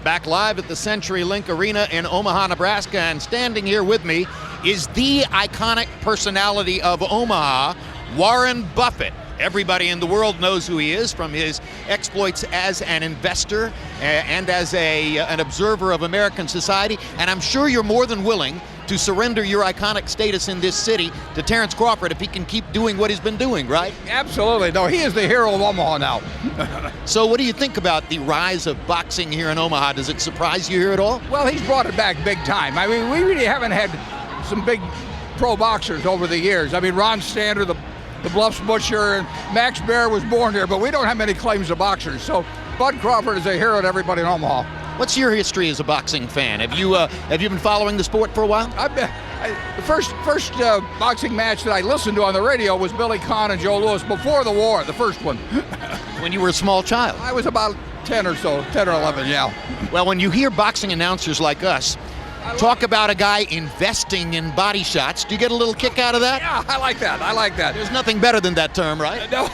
back live at the CenturyLink Arena in Omaha, Nebraska, and standing here with me is the iconic personality of Omaha, Warren Buffett. Everybody in the world knows who he is from his exploits as an investor and as an observer of American society, and I'm sure you're more than willing to surrender your iconic status in this city to Terence Crawford if he can keep doing what he's been doing, right? Absolutely. No, he is the hero of Omaha now. So what do you think about the rise of boxing here in Omaha? Does it surprise you here at all? Well, he's brought it back big time. I mean, we really haven't had some big pro boxers over the years. I mean, Ron Stander, the Bluffs Butcher, and Max Baer was born here, but we don't have many claims to boxers. So Bud Crawford is a hero to everybody in Omaha. What's your history as a boxing fan? Have you been following the sport for a while? The first boxing match that I listened to on the radio was Billy Conn and Joe Louis before the war, the first one. When you were a small child? I was about 10 or 11, yeah. Well, when you hear boxing announcers like us talk about a guy investing in body shots, do you get a little kick out of that? Yeah, I like that. There's nothing better than that term, right? No,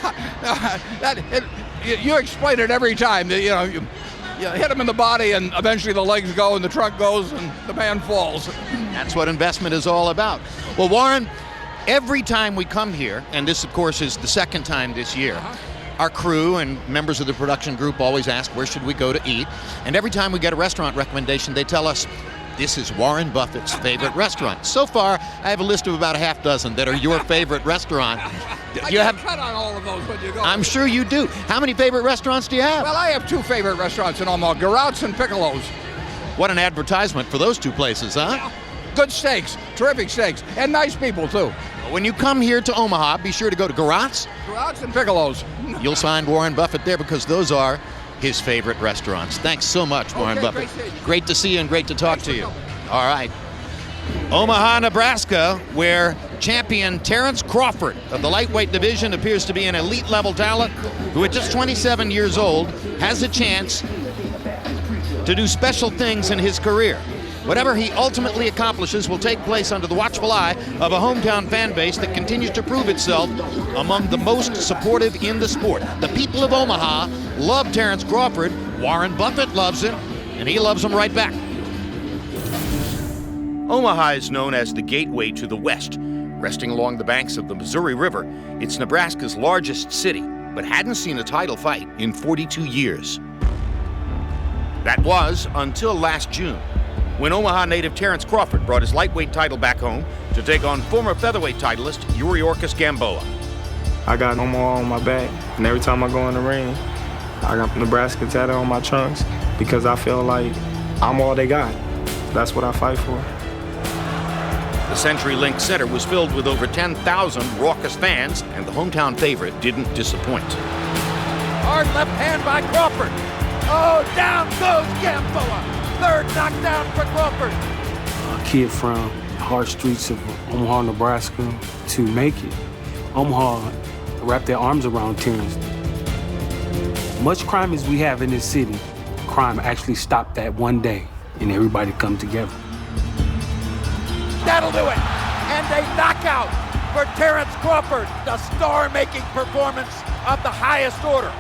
you explain it every time. You hit him in the body, and eventually the legs go, and the trunk goes, and the man falls. That's what investment is all about. Well, Warren, every time we come here, and this, of course, is the second time this year, our crew and members of the production group always ask, where should we go to eat? And every time we get a restaurant recommendation, they tell us, this is Warren Buffett's favorite restaurant. So far, I have a list of about a half dozen that are your favorite restaurant. You have cut on all of those when you go. I'm sure you do. How many favorite restaurants do you have? Well, I have two favorite restaurants in Omaha, Garot's and Piccolo's. What an advertisement for those two places, huh? Yeah. Good steaks, terrific steaks, and nice people, too. When you come here to Omaha, be sure to go to Garot's. Garot's and Piccolo's. You'll find Warren Buffett there because those are his favorite restaurants. Thanks so much, Warren Buffett. Great to see you and great to talk to you. All right. Omaha, Nebraska, where champion Terence Crawford of the lightweight division appears to be an elite level talent who at just 27 years old has a chance to do special things in his career. Whatever he ultimately accomplishes will take place under the watchful eye of a hometown fan base that continues to prove itself among the most supportive in the sport. The people of Omaha love Terence Crawford. Warren Buffett loves him, and he loves him right back. Omaha is known as the gateway to the West. Resting along the banks of the Missouri River, it's Nebraska's largest city, but hadn't seen a title fight in 42 years. That was until last June, when Omaha native Terence Crawford brought his lightweight title back home to take on former featherweight titleist Yuriorkis Gamboa. I got Omaha on my back, and every time I go in the ring, I got Nebraska tatted on my trunks because I feel like I'm all they got. That's what I fight for. The CenturyLink Center was filled with over 10,000 raucous fans, and the hometown favorite didn't disappoint. Hard left hand by Crawford. Oh, down goes Gamboa. Third knockdown for Crawford. A kid from the hard streets of Omaha, Nebraska, to make it. Omaha wrapped their arms around Terence. Much crime as we have in this city, crime actually stopped that one day, and everybody come together. That'll do it. And a knockout for Terence Crawford, the star-making performance of the highest order.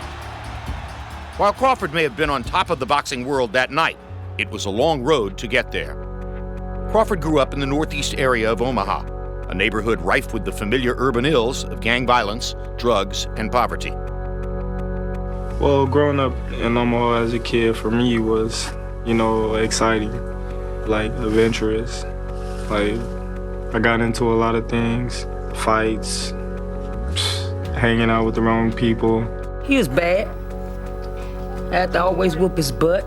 While Crawford may have been on top of the boxing world that night, it was a long road to get there. Crawford grew up in the northeast area of Omaha, a neighborhood rife with the familiar urban ills of gang violence, drugs, and poverty. Well, growing up in Omaha as a kid for me was, exciting, like adventurous. Like, I got into a lot of things, fights, hanging out with the wrong people. He was bad. I had to always whoop his butt.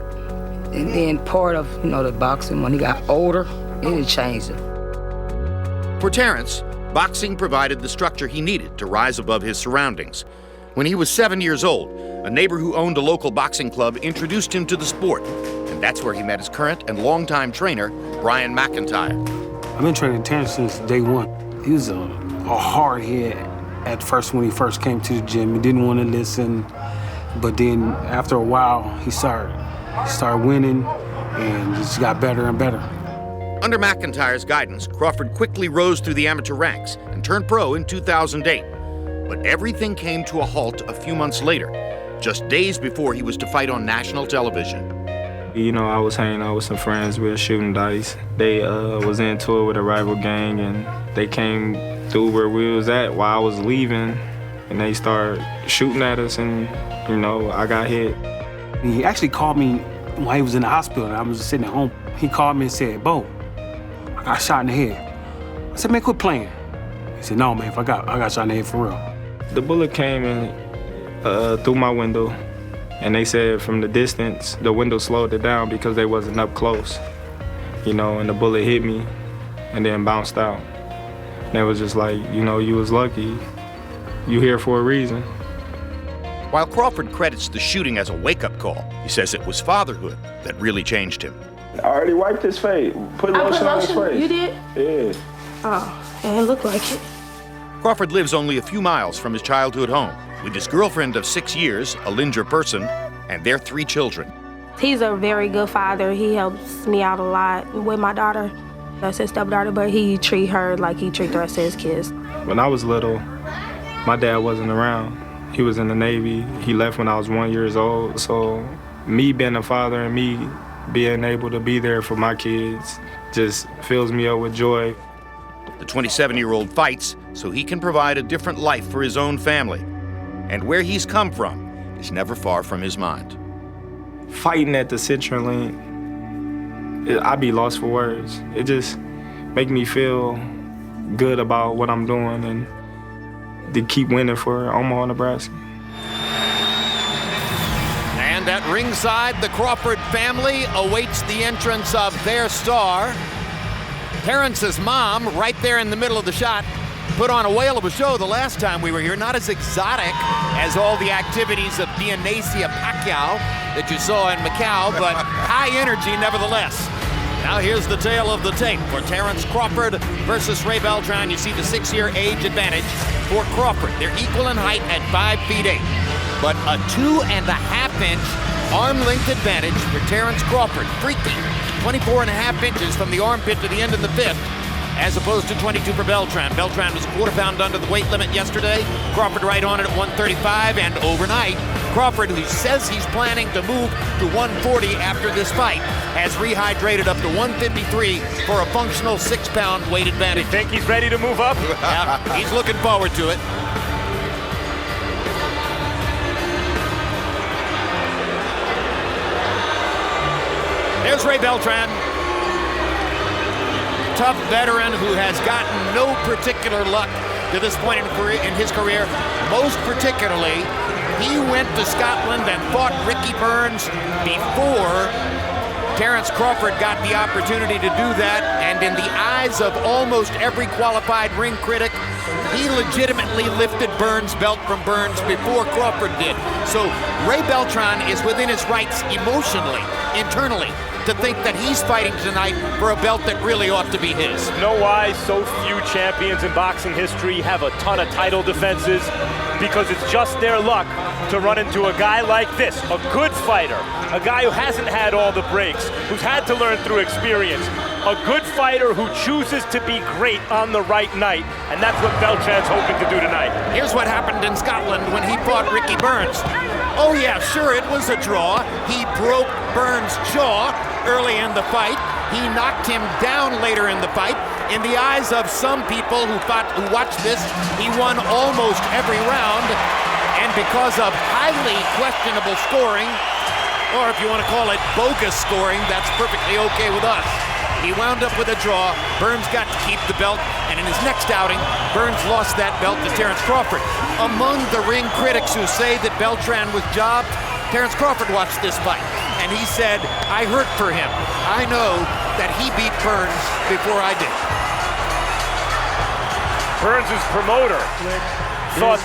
And then part of, the boxing, when he got older, it changed him. For Terence, boxing provided the structure he needed to rise above his surroundings. When he was 7 years old, a neighbor who owned a local boxing club introduced him to the sport, and that's where he met his current and longtime trainer, Brian McIntyre. I've been training Terence since day one. He was a hard head at first when he first came to the gym. He didn't want to listen, but then after a while, he started winning and just got better and better. Under McIntyre's guidance, Crawford quickly rose through the amateur ranks and turned pro in 2008. But everything came to a halt a few months later, just days before he was to fight on national television. You know, I was hanging out with some friends. We were shooting dice. They was into it with a rival gang, and they came through where we was at while I was leaving, and they started shooting at us, and, you know, I got hit. He actually called me while he was in the hospital, and I was just sitting at home. He called me and said, "Bo, I got shot in the head." I said, "Man, quit playing." He said, "No, man, I got shot in the head for real." The bullet came in through my window, and they said from the distance, the window slowed it down because they wasn't up close, you know, and the bullet hit me and then bounced out. And it was just like, you know, you was lucky. You here for a reason. While Crawford credits the shooting as a wake-up call, he says it was fatherhood that really changed him. I already wiped his face. Put lotion on his face. You did? Yeah. Oh, it didn't look like it. Crawford lives only a few miles from his childhood home with his girlfriend of 6 years, a Linger person, and their 3 children. He's a very good father. He helps me out a lot with my daughter. That's his stepdaughter, but he treat her like he treat the rest of his kids. When I was little, my dad wasn't around. He was in the Navy. He left when I was 1 year old. So me being a father and me being able to be there for my kids just fills me up with joy. The 27-year-old fights so he can provide a different life for his own family. And where he's come from is never far from his mind. Fighting at the CenturyLink, I'd be lost for words. It just make me feel good about what I'm doing and to keep winning for Omaha, Nebraska. And at ringside, the Crawford family awaits the entrance of their star. Terence's mom, right there in the middle of the shot, put on a whale of a show the last time we were here. Not as exotic as all the activities of Dionisio Pacquiao that you saw in Macau, but high energy nevertheless. Now here's the tale of the tape for Terence Crawford versus Ray Beltran. You see the 6-year age advantage for Crawford. They're equal in height at 5 feet 8, but a 2.5-inch arm length advantage for Terence Crawford. Freaky, 24.5 inches from the armpit to the end of the fifth, as opposed to 22 for Beltran. Beltran was a quarter pound under the weight limit yesterday. Crawford right on it at 135, and overnight, Crawford, who says he's planning to move to 140 after this fight, has rehydrated up to 153 for a functional 6-pound weight advantage. You think he's ready to move up? Yeah, he's looking forward to it. There's Ray Beltran, tough veteran who has gotten no particular luck to this point in his career. Most particularly, he went to Scotland and fought Ricky Burns before Terence Crawford got the opportunity to do that, and in the eyes of almost every qualified ring critic, he legitimately lifted Burns' belt from Burns before Crawford did. So Ray Beltran is within his rights emotionally, internally, to think that he's fighting tonight for a belt that really ought to be his. Know why so few champions in boxing history have a ton of title defenses? Because it's just their luck to run into a guy like this, a good fighter, a guy who hasn't had all the breaks, who's had to learn through experience, a good fighter who chooses to be great on the right night, and that's what Beltran's hoping to do tonight. Here's what happened in Scotland when he fought Ricky Burns. Oh yeah, sure, it was a draw. He broke Burns' jaw early in the fight. He knocked him down later in the fight. In the eyes of some people who watched this, he won almost every round. And because of highly questionable scoring, or if you want to call it bogus scoring, that's perfectly okay with us. He wound up with a draw. Burns got to keep the belt, and in his next outing, Burns lost that belt to Terence Crawford. Among the ring critics who say that Beltran was jobbed, Terence Crawford watched this fight, and he said, I hurt for him. I know that he beat Burns before I did. Burns' promoter thought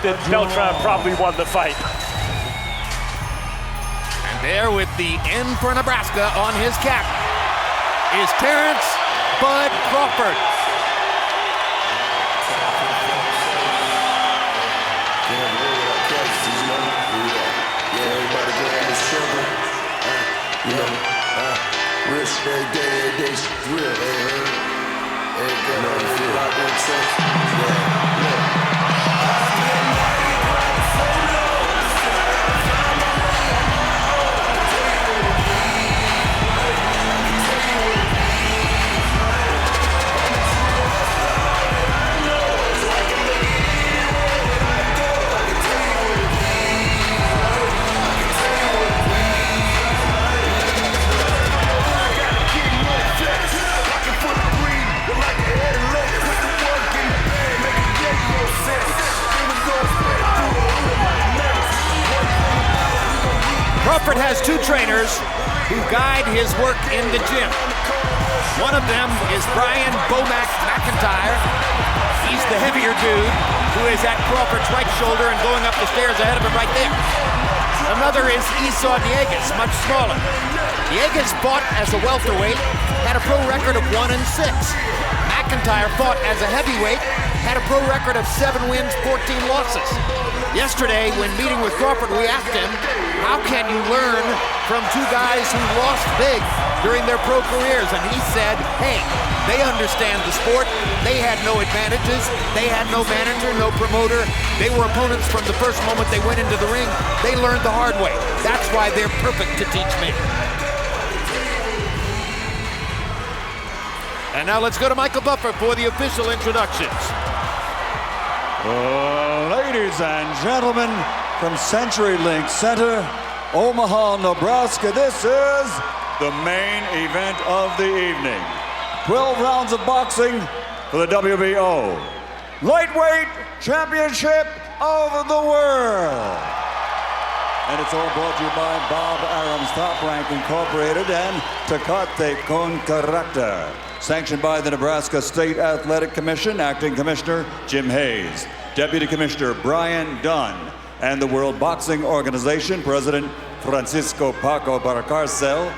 that Beltran probably won the fight. And there with the N for Nebraska on his cap is Terence Bud Crawford. Crawford has two trainers who guide his work in the gym. One of them is Brian Bomac McIntyre. He's the heavier dude who is at Crawford's right shoulder and going up the stairs ahead of him right there. Another is Esau Dieguez, much smaller. Dieguez fought as a welterweight, had a pro record of 1-6. McIntyre fought as a heavyweight, had a pro record of 7 wins, 14 losses. Yesterday, when meeting with Crawford, we asked him, how can you learn from two guys who lost big during their pro careers? And he said, hey, they understand the sport. They had no advantages. They had no manager, no promoter. They were opponents from the first moment they went into the ring. They learned the hard way. That's why they're perfect to teach me. And now let's go to Michael Buffer for the official introductions. Ladies and gentlemen, from CenturyLink Center, Omaha, Nebraska, this is the main event of the evening. 12 rounds of boxing for the WBO Lightweight Championship of the World. And it's all brought to you by Bob Arum's Top Rank Incorporated and Tecate con Carácter. Sanctioned by the Nebraska State Athletic Commission, Acting Commissioner Jim Hayes, Deputy Commissioner Brian Dunn, and the World Boxing Organization President Francisco Paco Barcarcel,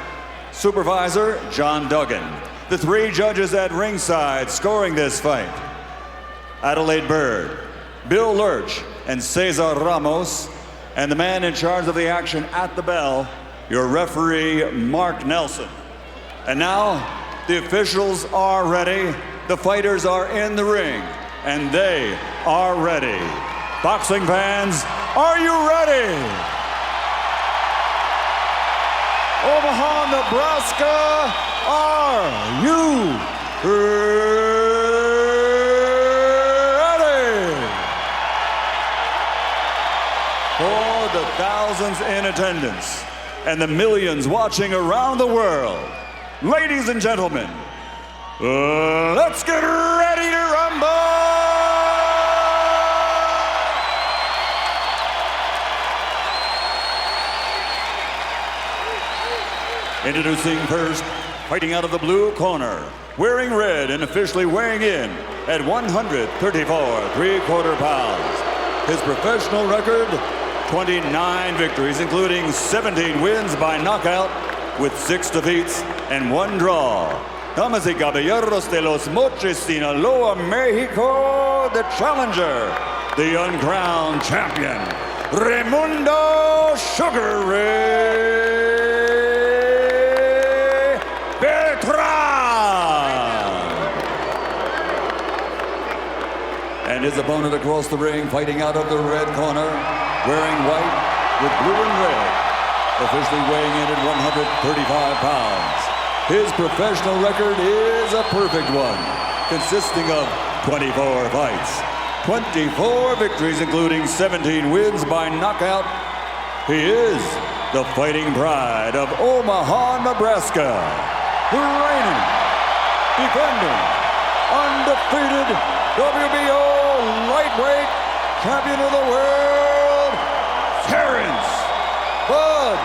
Supervisor John Duggan. The three judges at ringside scoring this fight: Adelaide Bird, Bill Lurch, and Cesar Ramos, and the man in charge of the action at the bell, your referee, Mark Nelson. And now, the officials are ready, the fighters are in the ring, and they are ready. Boxing fans, are you ready? Omaha, Nebraska, are you ready? For the thousands in attendance and the millions watching around the world, ladies and gentlemen, let's get ready to rumble! Introducing first, fighting out of the blue corner, wearing red and officially weighing in at 134 3/4 pounds. His professional record, 29 victories, including 17 wins by knockout, with 6 defeats and 1 draw. Damas y caballeros de los Mochis, Sinaloa, Mexico, the challenger, the uncrowned champion, Raymundo Sugar Ray Beltran. And his opponent across the ring, fighting out of the red corner, wearing white with blue and red, officially weighing in at 135 pounds. His professional record is a perfect one, consisting of 24 fights, 24 victories, including 17 wins by knockout. He is the fighting pride of Omaha, Nebraska, the reigning, defending, undefeated WBO lightweight champion of the world, Terence Bud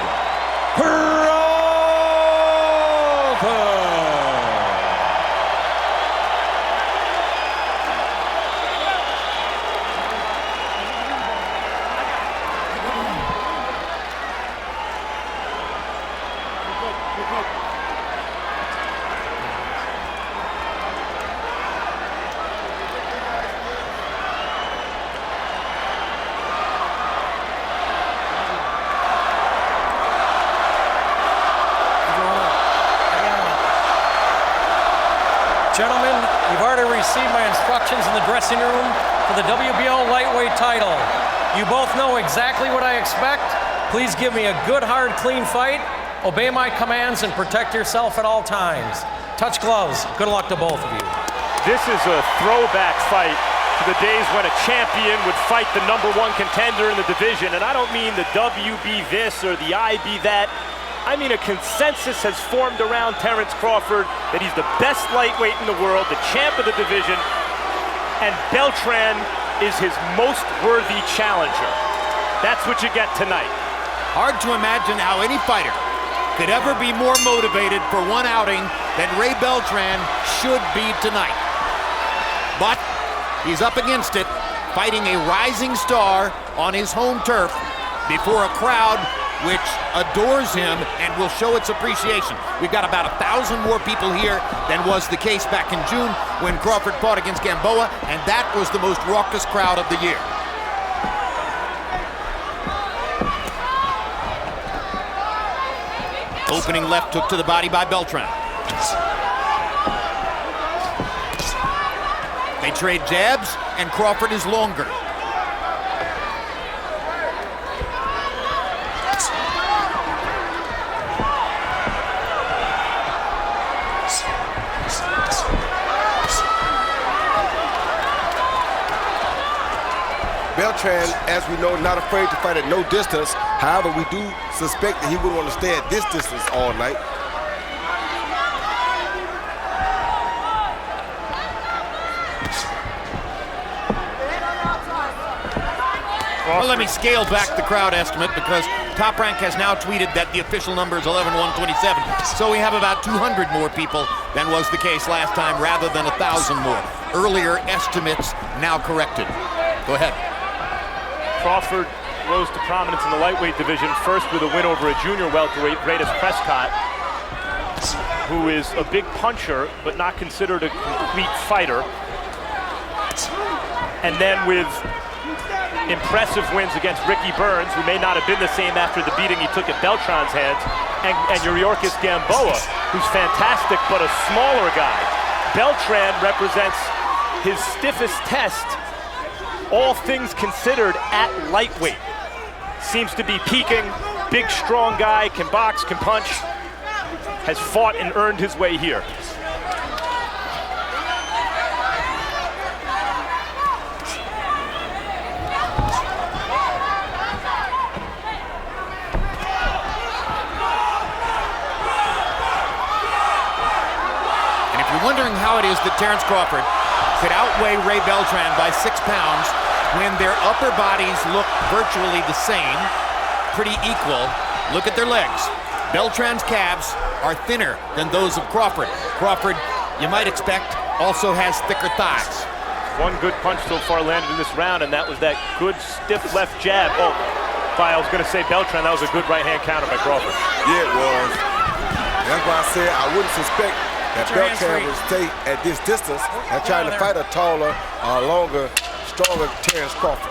Crawford. Gentlemen, you've already received my instructions in the dressing room for the WBO lightweight title. You both know exactly what I expect. Please give me a good, hard, clean fight. Obey my commands and protect yourself at all times. Touch gloves. Good luck to both of you. This is a throwback fight to the days when a champion would fight the #1 contender in the division. And I don't mean the WB this or the IB that. I mean, a consensus has formed around Terence Crawford that he's the best lightweight in the world, the champ of the division, and Beltran is his most worthy challenger. That's what you get tonight. Hard to imagine how any fighter could ever be more motivated for one outing than Ray Beltran should be tonight. But he's up against it, fighting a rising star on his home turf before a crowd which adores him and will show its appreciation. We've got about 1,000 more people here than was the case back in June when Crawford fought against Gamboa, and that was the most raucous crowd of the year. Opening left hook to the body by Beltran. They trade jabs, and Crawford is longer. Beltran, as we know, not afraid to fight at no distance. However, we do suspect that he would want to stay at this distance all night. Well, let me scale back the crowd estimate because Top Rank has now tweeted that the official number is 11,127. So we have about 200 more people than was the case last time, rather than 1,000 more. Earlier estimates now corrected. Go ahead. Crawford rose to prominence in the lightweight division, first with a win over a junior welterweight, Greatest Prescott, who is a big puncher, but not considered a complete fighter. And then with impressive wins against Ricky Burns, who may not have been the same after the beating he took at Beltran's hands, and Yuriorkis Gamboa, who's fantastic, but a smaller guy. Beltran represents his stiffest test, all things considered, at lightweight. Seems to be peaking, big, strong guy, can box, can punch, has fought and earned his way here. Wondering how it is that Terence Crawford could outweigh Ray Beltran by 6 pounds when their upper bodies look virtually the same, pretty equal. Look at their legs. Beltran's calves are thinner than those of Crawford. Crawford, you might expect, also has thicker thighs. One good punch so far landed in this round, and that was that good stiff left jab. Oh, I was going to say Beltran, that was a good right-hand counter by Crawford. Yeah, it was. That's why I said I wouldn't suspect that Beltran would stay at this distance and trying to fight a taller, longer, stronger Terence Crawford.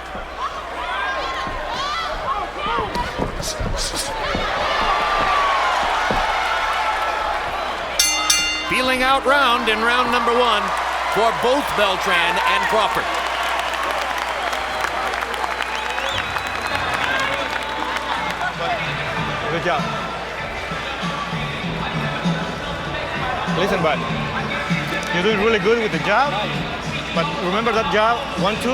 Feeling out-round in round number 1 for both Beltran and Crawford. Good job. Listen, bud, you're doing really good with the jab, but remember that jab, 1-2,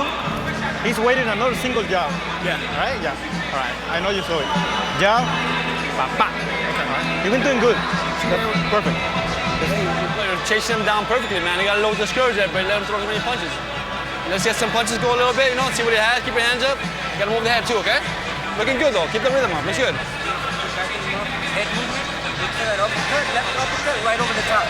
he's waiting another single jab. Yeah. All right? Yeah. All right. I know you saw it. Jab, bam, bam. Okay. All right. You've been doing good. That's perfect. You're chasing him down perfectly, man. You got to load the scourge there, but let him throw as many punches. Let's get some punches go a little bit, you know, see what he has. Keep your hands up. You got to move the head too, okay? Looking good, though. Keep the rhythm up. Looks good. Head movement. Uppercut, left uppercut, right over the top,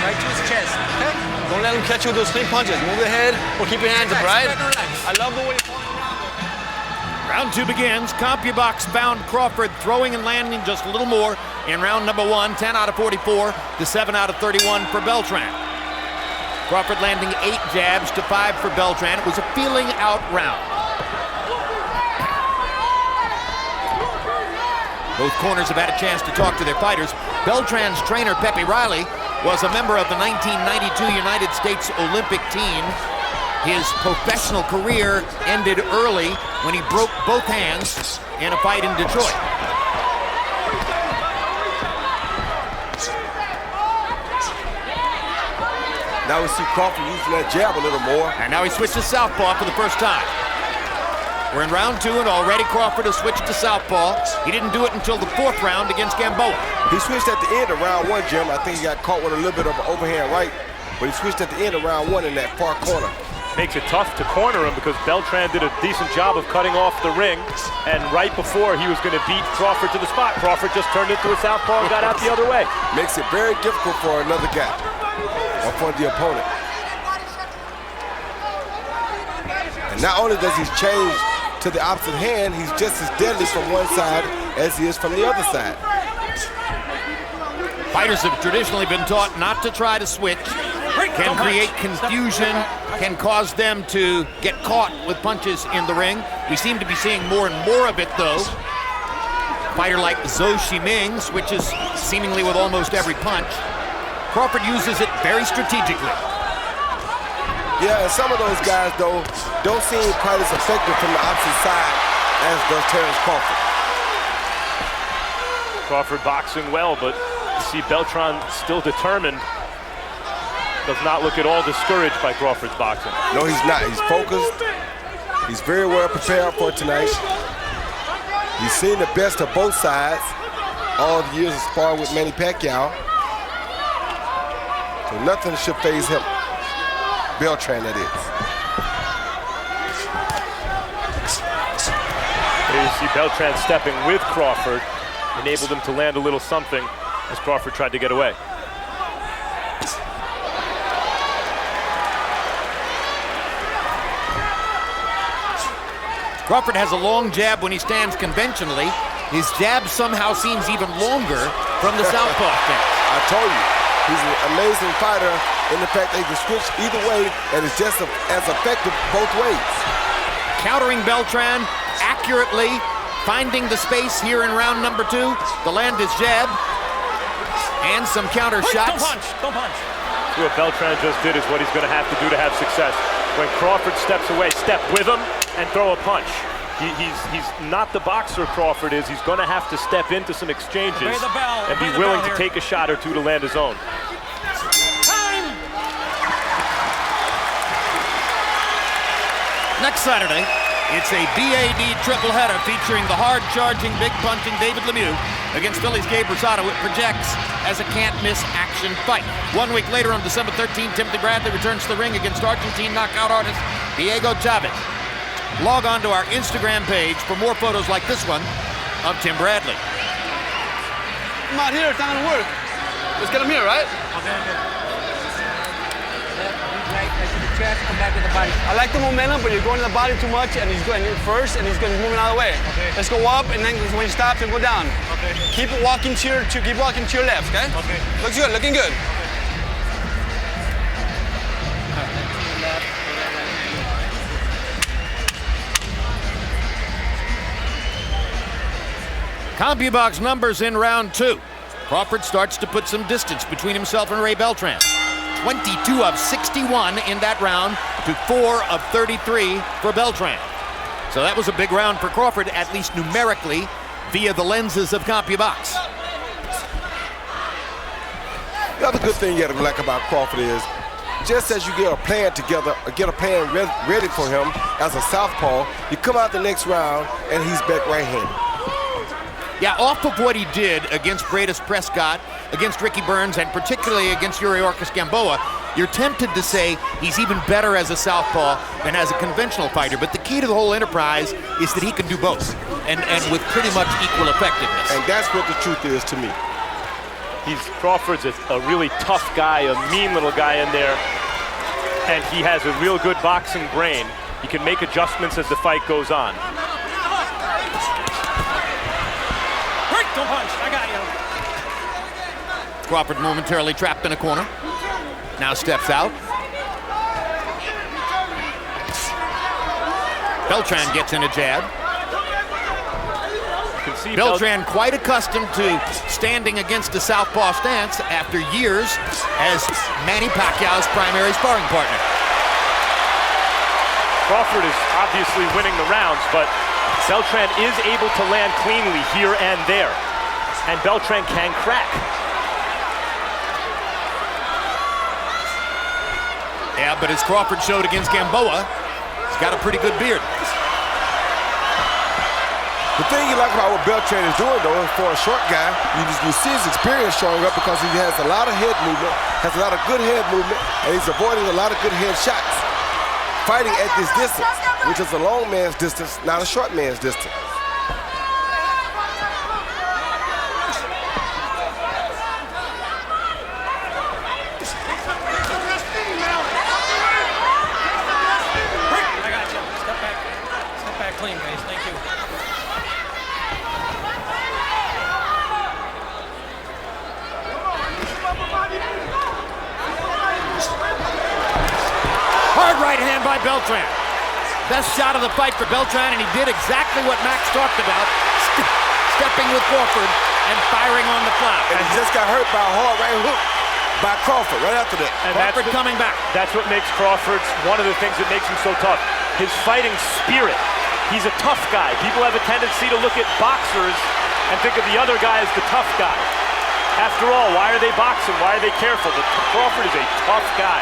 right to his chest, okay? Don't let him catch you with those clean punches. Move the head or keep your hands up, right? I love the way you're falling around. Round 2 begins. CompuBox found Crawford throwing and landing just a little more in round number 1, 10 out of 44 to 7 out of 31 for Beltran. Crawford landing 8 jabs to 5 for Beltran. It was a feeling out round. Both corners have had a chance to talk to their fighters. Beltran's trainer, Pepe Riley, was a member of the 1992 United States Olympic team. His professional career ended early when he broke both hands in a fight in Detroit. Now we see Crawford using that jab a little more. And now he switches southpaw for the first time. We're in round 2, and already Crawford has switched to southpaw. He didn't do it until the 4th round against Gamboa. He switched at the end of round 1, Jim. I think he got caught with a little bit of an overhand right, but he switched at the end of round 1 in that far corner. makes it tough to corner him because Beltran did a decent job of cutting off the ring, and right before he was going to beat Crawford to the spot, Crawford just turned into a southpaw and got out the other way. Makes it very difficult for another guy, or for the opponent. And not only does he change to the opposite hand, he's just as deadly from one side as he is from the other side. Fighters have traditionally been taught not to try to switch, can create confusion, can cause them to get caught with punches in the ring. We seem to be seeing more and more of it, though. Fighter like Zhou Shiming switches seemingly with almost every punch. Crawford uses it very strategically. Yeah, and some of those guys, though, don't seem quite as effective from the opposite side as does Terence Crawford. Crawford boxing well, but you see Beltran still determined. Does not look at all discouraged by Crawford's boxing. No, he's not. He's focused. He's very well prepared for tonight. He's seen the best of both sides all the years of sparring with Manny Pacquiao. So nothing should faze him. Beltran, that is. Here you see Beltran stepping with Crawford, enabled him to land a little something as Crawford tried to get away. Crawford has a long jab when he stands conventionally. His jab somehow seems even longer from the southpaw stance. I told you, he's an amazing fighter in the fact that he can switch either way and is just as effective both ways. Countering Beltran accurately, finding the space here in round number 2 to land his jab. And some counter shots. Don't punch, don't punch. What Beltran just did is what he's going to have to do to have success. When Crawford steps away, step with him and throw a punch. He's not the boxer Crawford is. He's going to have to step into some exchanges and be willing to take a shot or two to land his own. Next Saturday, it's a BAD triple header featuring the hard-charging, big-punching David Lemieux against Philly's Gabe Rosado. It projects as a can't-miss action fight. 1 week later, on December 13th, Timothy Bradley returns to the ring against Argentine knockout artist Diego Chavez. Log on to our Instagram page for more photos like this one of Tim Bradley. I'm out here, it's not gonna work. Let's get him here, right? Come back to the body. I like the momentum, but you're going to the body too much, and he's going first, and he's going to be moving out of the way. Okay. Let's go up, and then when he stops, and go down. Okay. Keep walking to your left, okay? Okay. Looks good, looking good. CompuBox numbers in round 2. Crawford starts to put some distance between himself and Ray Beltran. 22 of 61 in that round to 4 of 33 for Beltran. So that was a big round for Crawford, at least numerically, via the lenses of CompuBox. The other good thing you gotta like about Crawford is, just as you get a plan together, or get a plan ready for him as a southpaw, you come out the next round and he's back right-handed. Yeah, off of what he did against Bradis Prescott, against Ricky Burns, and particularly against Yuriorkis Gamboa, you're tempted to say he's even better as a southpaw than as a conventional fighter. But the key to the whole enterprise is that he can do both, and with pretty much equal effectiveness. And that's what the truth is to me. Crawford's a really tough guy, a mean little guy in there, and he has a real good boxing brain. He can make adjustments as the fight goes on. Don't punch, I got you. Crawford momentarily trapped in a corner. Now steps out. Beltran gets in a jab. You can see Beltran quite accustomed to standing against a southpaw stance after years as Manny Pacquiao's primary sparring partner. Crawford is obviously winning the rounds, but Beltran is able to land cleanly here and there, and Beltran can crack. Yeah, but as Crawford showed against Gamboa, he's got a pretty good beard. The thing you like about what Beltran is doing, though, for a short guy, you see his experience showing up because he has a lot of head movement, has a lot of good head movement, and he's avoiding a lot of good head shots. fighting at this distance, which is a long man's distance, not a short man's distance. Clean, guys. Thank you. Hard right hand by Beltran. Best shot of the fight for Beltran, and he did exactly what Max talked about, stepping with Crawford and firing on the fly. And he just got hurt by a hard right hook by Crawford right after that. And Crawford coming back. That's what makes Crawford's one of the things that makes him so tough. His fighting spirit. He's a tough guy. People have a tendency to look at boxers and think of the other guy as the tough guy. After all, why are they boxing? Why are they careful? But Crawford is a tough guy.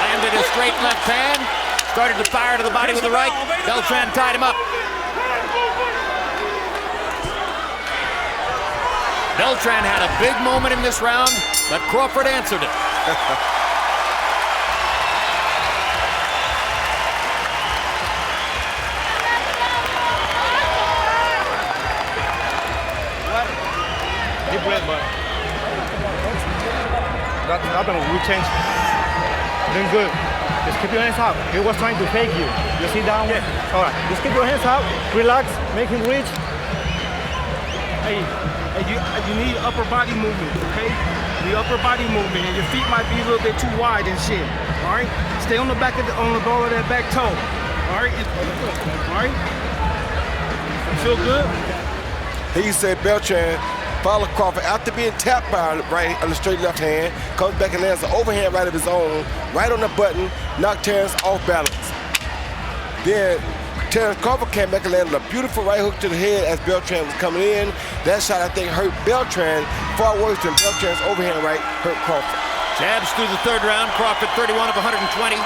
Landed a straight left hand. Started to fire to the body with the right. Beltran tied him up. Beltran had a big moment in this round, but Crawford answered it. Deep breath, but nothing will change. Doing good. Just keep your hands up. He was trying to fake you. You sit down. Yeah. All right. Just keep your hands up. Relax. Make him reach. Hey, you need upper body movement, okay? The upper body movement, and your feet might be a little bit too wide and shit. All right. Stay on the back of on the ball of that back toe. All right. All right. You feel good? He said Beltran followed Crawford after being tapped by right on the straight left hand, comes back and lands an overhand right of his own, right on the button, knocked Terence off balance. Then Terence Crawford came back and landed a beautiful right hook to the head as Beltran was coming in. That shot, I think, hurt Beltran far worse than Beltran's overhand right hurt Crawford. Jabs through the third round. Crawford 31 of 120,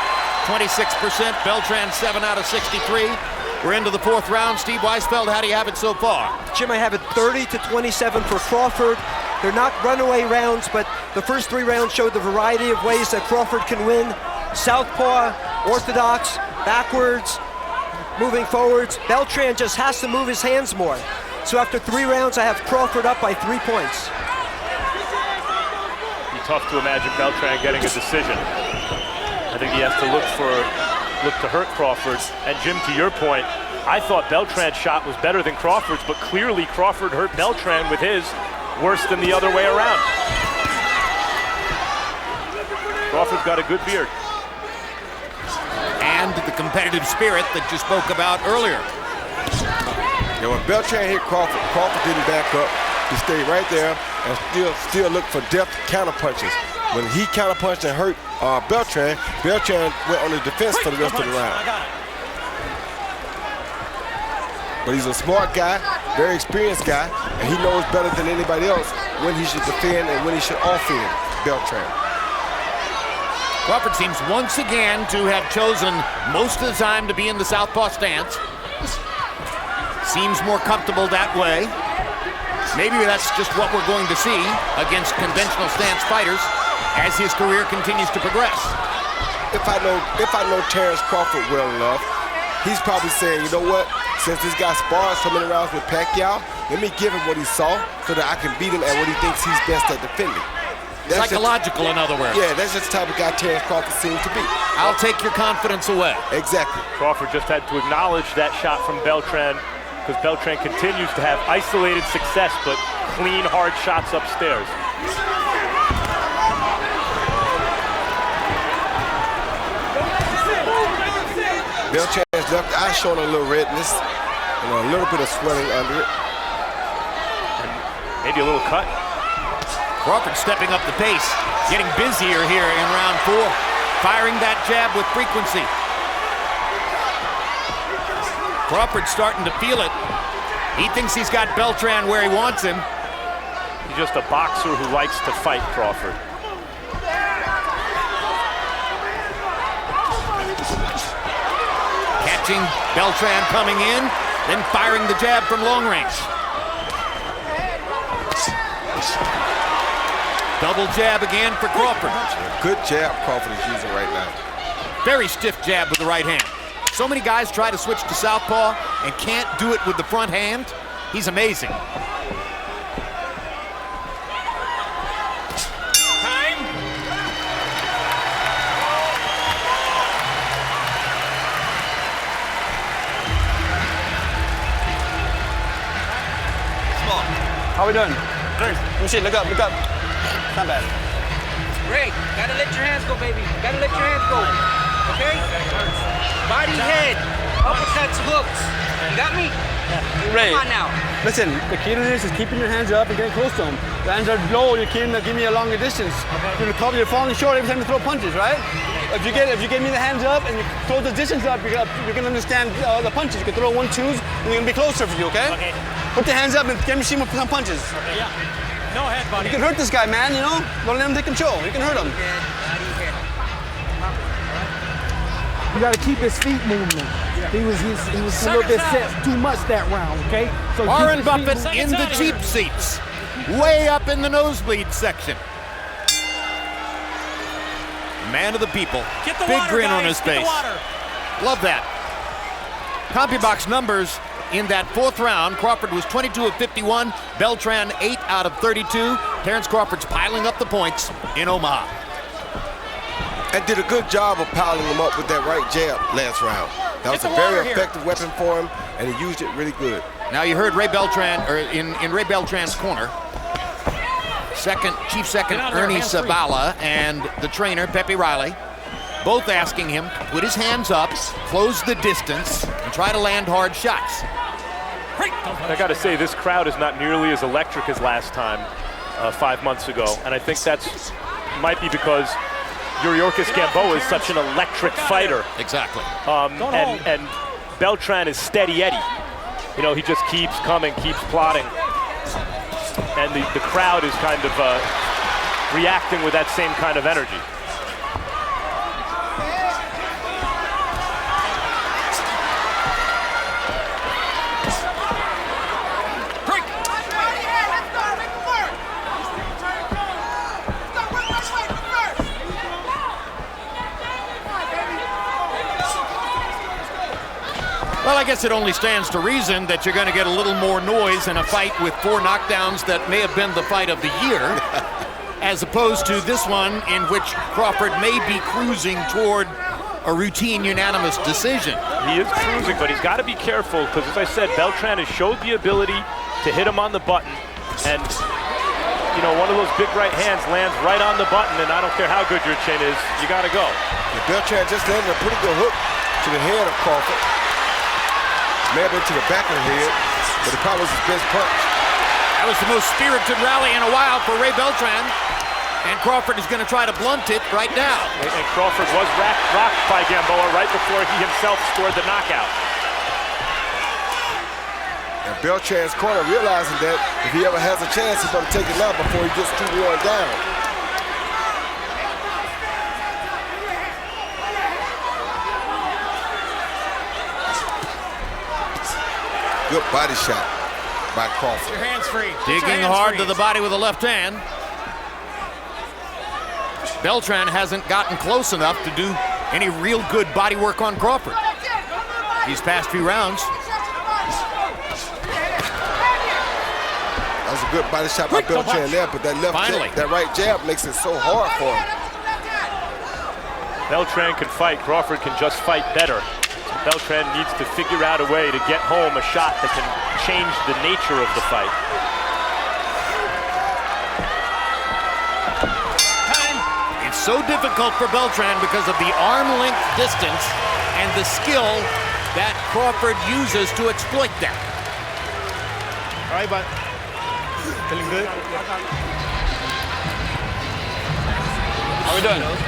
26%. Beltran 7 out of 63. We're into the fourth round. Steve Weisfeld, how do you have it so far? Jim, I have it 30-27 for Crawford. They're not runaway rounds, but the first 3 rounds showed the variety of ways that Crawford can win. Southpaw, orthodox, backwards, moving forwards. Beltran just has to move his hands more. So after 3 rounds, I have Crawford up by 3 points. Be tough to imagine Beltran getting a decision. I think he has to look to hurt Crawford. And Jim, to your point, I thought Beltran's shot was better than Crawford's, but clearly Crawford hurt Beltran with his worse than the other way around. Crawford's got a good beard. And the competitive spirit that you spoke about earlier. Yeah, when Beltran hit Crawford, Crawford didn't back up. He stayed right there and still looked for deft counter punches. When he counterpunched and hurt Beltran, Beltran went on the defense for the rest of the round. But he's a smart guy, very experienced guy, and he knows better than anybody else when he should defend and when he should offend Beltran. Crawford seems once again to have chosen most of the time to be in the southpaw stance. Seems more comfortable that way. Maybe that's just what we're going to see against conventional stance fighters as his career continues to progress. If I know Terence Crawford well enough, he's probably saying, you know what, since this guy sparred so many rounds with Pacquiao, let me give him what he saw so that I can beat him at what he thinks he's best at defending. That's psychological, in other words. Yeah, that's just the type of guy Terence Crawford seems to be. I'll take your confidence away. Exactly. Crawford just had to acknowledge that shot from Beltran, because Beltran continues to have isolated success, but clean, hard shots upstairs. Beltran's left eye showing a little redness and a little bit of swelling under it. And maybe a little cut. Crawford stepping up the pace, getting busier here in round 4, firing that jab with frequency. Crawford starting to feel it. He thinks he's got Beltran where he wants him. He's just a boxer who likes to fight, Crawford. Catching Beltran coming in, then firing the jab from long range. Double jab again for Crawford. Good jab Crawford is using right now. Very stiff jab with the right hand. So many guys try to switch to southpaw and can't do it with the front hand. He's amazing. Time. How we doing? Let me see, look up, look up. It's not bad. Ray, gotta let your hands go, baby. Gotta let your hands go. Okay? Body, head, uppercuts, hooks. You got me? Ray, Come on now. listen, the key to this is keeping your hands up and getting close to them. The hands are low, you can't give me a longer distance. You're falling short every time you throw punches, right? If you get me the hands up and you close the distance up, you can understand the punches. You can throw 1-2s and you're gonna be closer for you, okay? Okay. Put the hands up and get me some punches. Okay. Yeah. No head, buddy. You can hurt this guy, man, you know? Don't let him take control. You can hurt him. You got to keep his feet moving. He was a little bit set too much that round, okay? So Warren Buffett in the cheap seats, way up in the nosebleed section. Man of the people, Get the big water, grin guys. on his Get the face. water. Love that. CompuBox numbers in that fourth round. Crawford was 22 of 51, Beltran 8 out of 32. Terence Crawford's piling up the points in Omaha. And did a good job of piling him up with that right jab last round. That was a very effective weapon for him, and he used it really good. Now you heard Ray Beltran, or in Ray Beltran's corner, Chief Second Ernie Zavala and the trainer Pepe Riley, both asking him to put his hands up, close the distance, and try to land hard shots. I got to say, this crowd is not nearly as electric as last time, 5 months ago, and I think that's might be because Yuriorkis Gamboa is such an electric fighter. Exactly. And Beltran is steady Eddie. You know, he just keeps coming, keeps plotting. And the crowd is kind of reacting with that same kind of energy. Well, I guess it only stands to reason that you're going to get a little more noise in a fight with 4 knockdowns that may have been the fight of the year, as opposed to this one in which Crawford may be cruising toward a routine unanimous decision. He is cruising, but he's got to be careful because, as I said, Beltran has showed the ability to hit him on the button, and you know, one of those big right hands lands right on the button, and I don't care how good your chin is, you got to go. Yeah, Beltran just landed a pretty good hook to the head of Crawford. May have been to the back of the head, but it probably was his best punch. That was the most spirited rally in a while for Ray Beltran, and Crawford is going to try to blunt it right now. And Crawford was rocked by Gamboa right before he himself scored the knockout. And Beltran's corner realizing that if he ever has a chance, he's going to take it out before he gets too worn down. Good body shot by Crawford. Your hands free. Digging hard to the body with the left hand. Beltran hasn't gotten close enough to do any real good body work on Crawford these past few rounds. That was a good body shot by Beltran there, but that that right jab makes it so hard for him. Beltran can fight, Crawford can just fight better. Beltran needs to figure out a way to get home a shot that can change the nature of the fight. It's so difficult for Beltran because of the arm length distance and the skill that Crawford uses to exploit that. All right, but feeling good? How we doing? Good.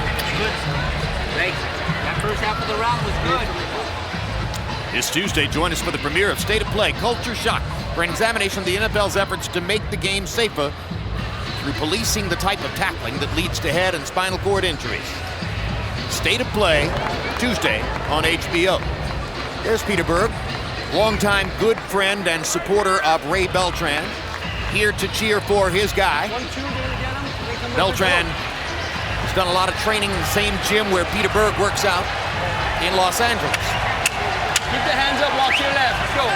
Great. That first half of the round was good. This Tuesday, join us for the premiere of State of Play, Culture Shock, for an examination of the NFL's efforts to make the game safer through policing the type of tackling that leads to head and spinal cord injuries. State of Play, Tuesday on HBO. There's Peter Berg, longtime good friend and supporter of Ray Beltran, here to cheer for his guy. 1-2, did we get him? Did we come Beltran has done a lot of training in the same gym where Peter Berg works out in Los Angeles. Keep the hands up, walk to your left. Let's go.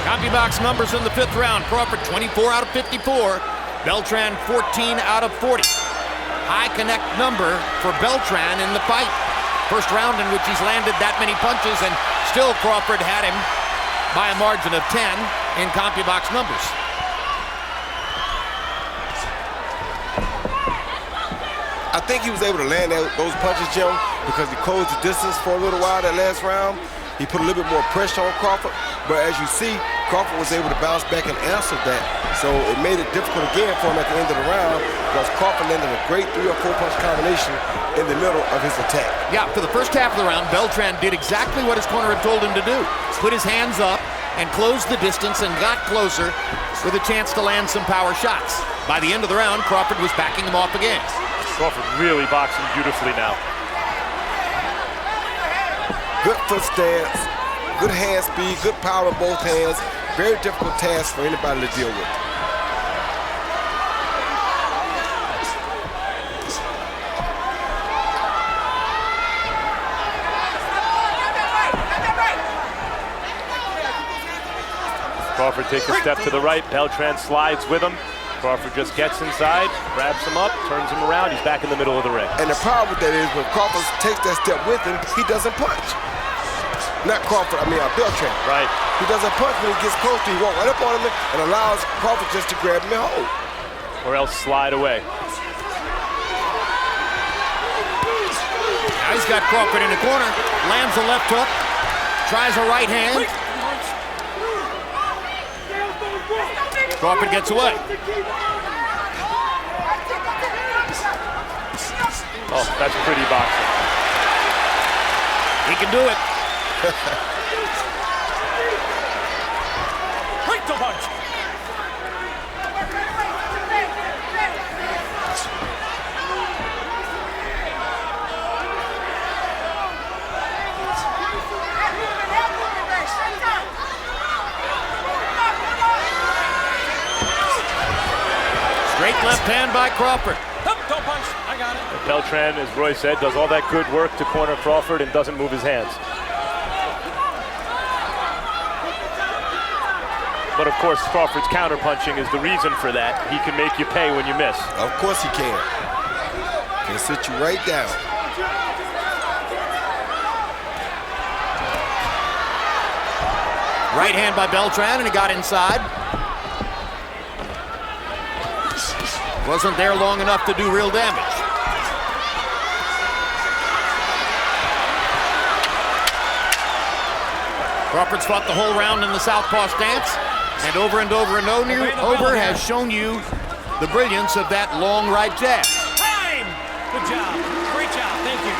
CompuBox numbers in the 5th round. Crawford 24 out of 54. Beltran 14 out of 40. High connect number for Beltran in the fight. First round in which he's landed that many punches, and still Crawford had him by a margin of 10 in CompuBox numbers. I think he was able to land those punches, Jim, because he closed the distance for a little while that last round. He put a little bit more pressure on Crawford, but as you see, Crawford was able to bounce back and answer that. So it made it difficult again for him at the end of the round because Crawford landed a great 3 or 4 punch combination in the middle of his attack. Yeah, for the first half of the round, Beltran did exactly what his corner had told him to do. Put his hands up and closed the distance and got closer with a chance to land some power shots. By the end of the round, Crawford was backing him off again. Crawford really boxing beautifully now. Good foot stance, good hand speed, good power in both hands. Very difficult task for anybody to deal with. Crawford takes a step to the right. Beltran slides with him. Crawford just gets inside, grabs him up, turns him around. He's back in the middle of the ring. And the problem with that is when Crawford takes that step with him, he doesn't punch. Not Crawford, Beltran. Right. He doesn't punch when he gets close to him. He walks right up on him and allows Crawford just to grab him and hold. Or else slide away. Now he's got Crawford in the corner. Lands a left hook. Tries a right hand. Crawford gets away. Oh, that's pretty boxing. He can do it. Break the punch. Straight left hand by Crawford. Don't punch. I got it. Beltran, as Roy said, does all that good work to corner Crawford and doesn't move his hands. But of course, Crawford's counterpunching is the reason for that. He can make you pay when you miss. Of course he can. Can sit you right down. Right hand by Beltran, and he got inside. Wasn't there long enough to do real damage. Crawford's fought the whole round in the southpaw stance, and over has shown you the brilliance of that long right jab. Time! Good job. Great job. Thank you.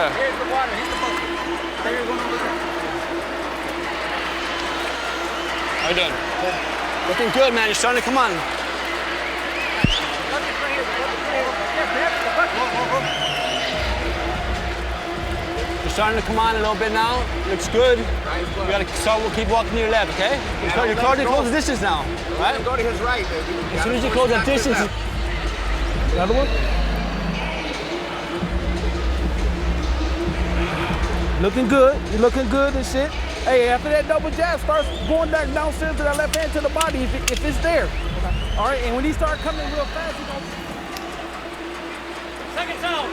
Here's the water. Here's the bucket. There's one over there. How you doing? Looking good, man. You're starting to come on. You're starting to come on a little bit now. Looks good. You gotta start. We'll keep walking to your left, okay? You're starting to close the distance now, right? Go to his right, baby. As soon as you close that distance. Another one? Looking good. You're looking good and shit. Hey, after that double jab starts going downstairs to that left hand to the body if it's there. All right, and when he starts coming real fast, he's going Seconds out.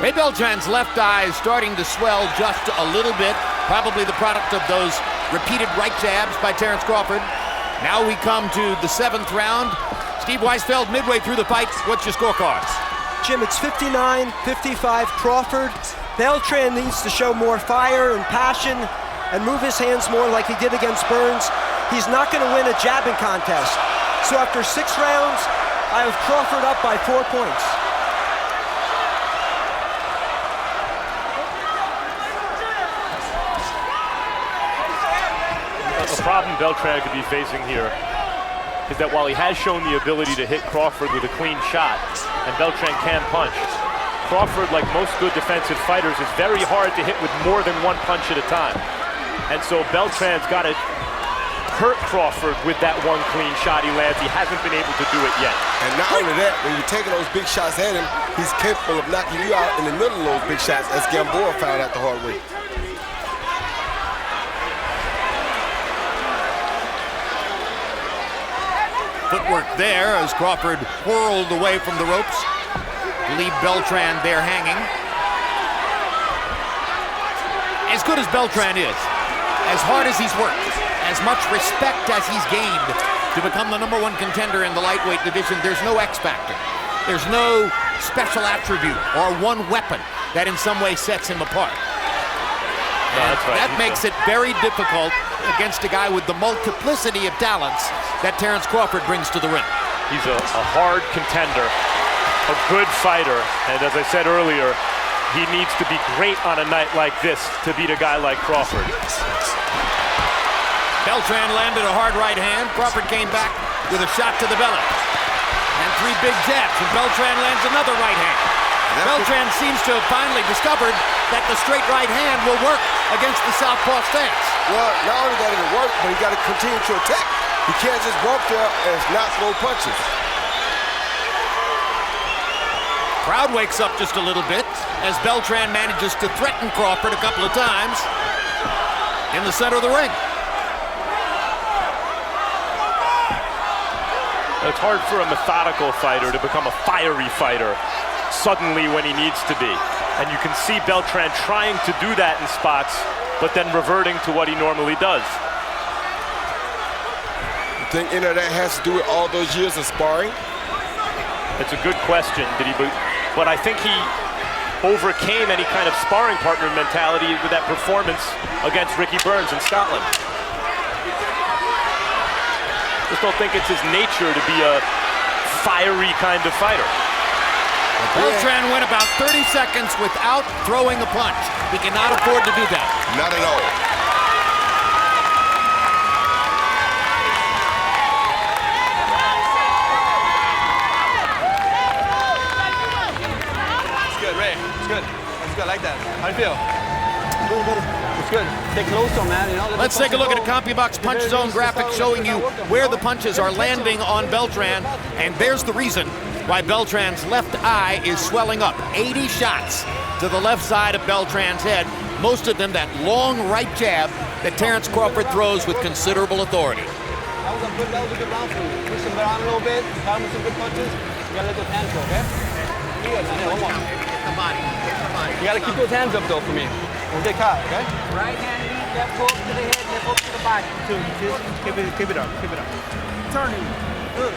Ray Beltran's left eye is starting to swell just a little bit, probably the product of those repeated right jabs by Terence Crawford. Now we come to the 7th round. Steve Weisfeld, midway through the fight, what's your scorecards? Jim, it's 59-55 Crawford. Beltran needs to show more fire and passion and move his hands more like he did against Burns. He's not going to win a jabbing contest. So after 6 rounds, I have Crawford up by 4 points. The problem Beltran could be facing here is that while he has shown the ability to hit Crawford with a clean shot, and Beltran can punch, Crawford, like most good defensive fighters, is very hard to hit with more than one punch at a time. And so Beltran's got to hurt Crawford with that one clean shot he lands. He hasn't been able to do it yet. And not only that, when you're taking those big shots at him, he's capable of knocking you out in the middle of those big shots, as Gamboa found out the hard way. Footwork there as Crawford whirled away from the ropes to leave Beltran there hanging. As good as Beltran is, as hard as he's worked, as much respect as he's gained to become the #1 contender in the lightweight division, there's no X factor. There's no special attribute or one weapon that in some way sets him apart. No, that's right. That makes it very difficult against a guy with the multiplicity of talents that Terence Crawford brings to the ring. He's a hard contender, a good fighter, and as I said earlier, he needs to be great on a night like this to beat a guy like Crawford. Beltran landed a hard right hand. Crawford came back with a shot to the belly. And 3 big jabs, and Beltran lands another right hand. Beltran seems to have finally discovered that the straight right hand will work against the southpaw stance. Well, not only that it'll work, but he got to continue to attack. He can't just walk there and not throw punches. Crowd wakes up just a little bit as Beltran manages to threaten Crawford a couple of times in the center of the ring. It's hard for a methodical fighter to become a fiery fighter suddenly when he needs to be. And you can see Beltran trying to do that in spots, but then reverting to what he normally does. You think any of that has to do with all those years of sparring? It's a good question. But I think he overcame any kind of sparring partner mentality with that performance against Ricky Burns in Scotland. Just don't think it's his nature to be a fiery kind of fighter. Beltran went about 30 seconds without throwing a punch. He cannot afford to do that. Not at all. It's good, Ray. It's good. It's good. I like that. How do you feel? It's good. Stay close though, man. You know, let's take a look at a CompuBox Punch Zone graphic showing you where the punches are landing on Beltran. And there's the reason why Beltran's left eye is swelling up. 80 shots to the left side of Beltran's head. Most of them that long right jab that Terence Crawford throws with considerable authority. That was a good round for you. Push him around a little bit. Got him with some good punches. You gotta let those hands go, okay? Good, man. Yeah, one more. Hit the body. You gotta keep those hands up though for me. Don't get caught, okay? Right hand lead, left hook to the head, left hook to the body. Just keep it up. Turn it. Good.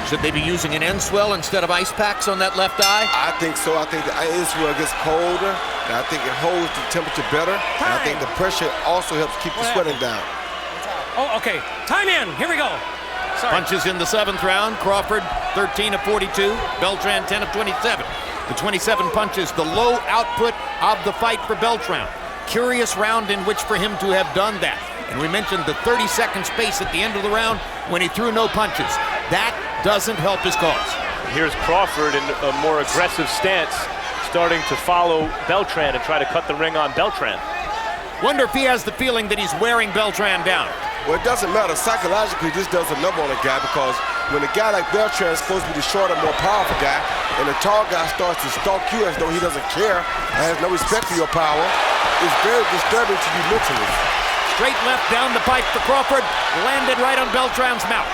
Should they be using an end swell instead of ice packs on that left eye? I think so. I think the end swell gets colder, and I think it holds the temperature better. And I think the pressure also helps keep the sweating down. Oh, okay. Time in. Here we go. Sorry. Punches in the 7th round. Crawford 13 of 42. Beltran 10 of 27. The 27 punches, the low output of the fight for Beltran. Curious round in which for him to have done that. And we mentioned the 30-second space at the end of the round when he threw no punches. That doesn't help his cause. Here's Crawford in a more aggressive stance, starting to follow Beltran and try to cut the ring on Beltran. Wonder if he has the feeling that he's wearing Beltran down. Well, it doesn't matter. Psychologically, this does a number on a guy because when a guy like Beltran is supposed to be the shorter, more powerful guy, and the tall guy starts to stalk you as though he doesn't care and has no respect for your power, it's very disturbing to you mentally. Straight left down the pipe for Crawford, landed right on Beltran's mouth.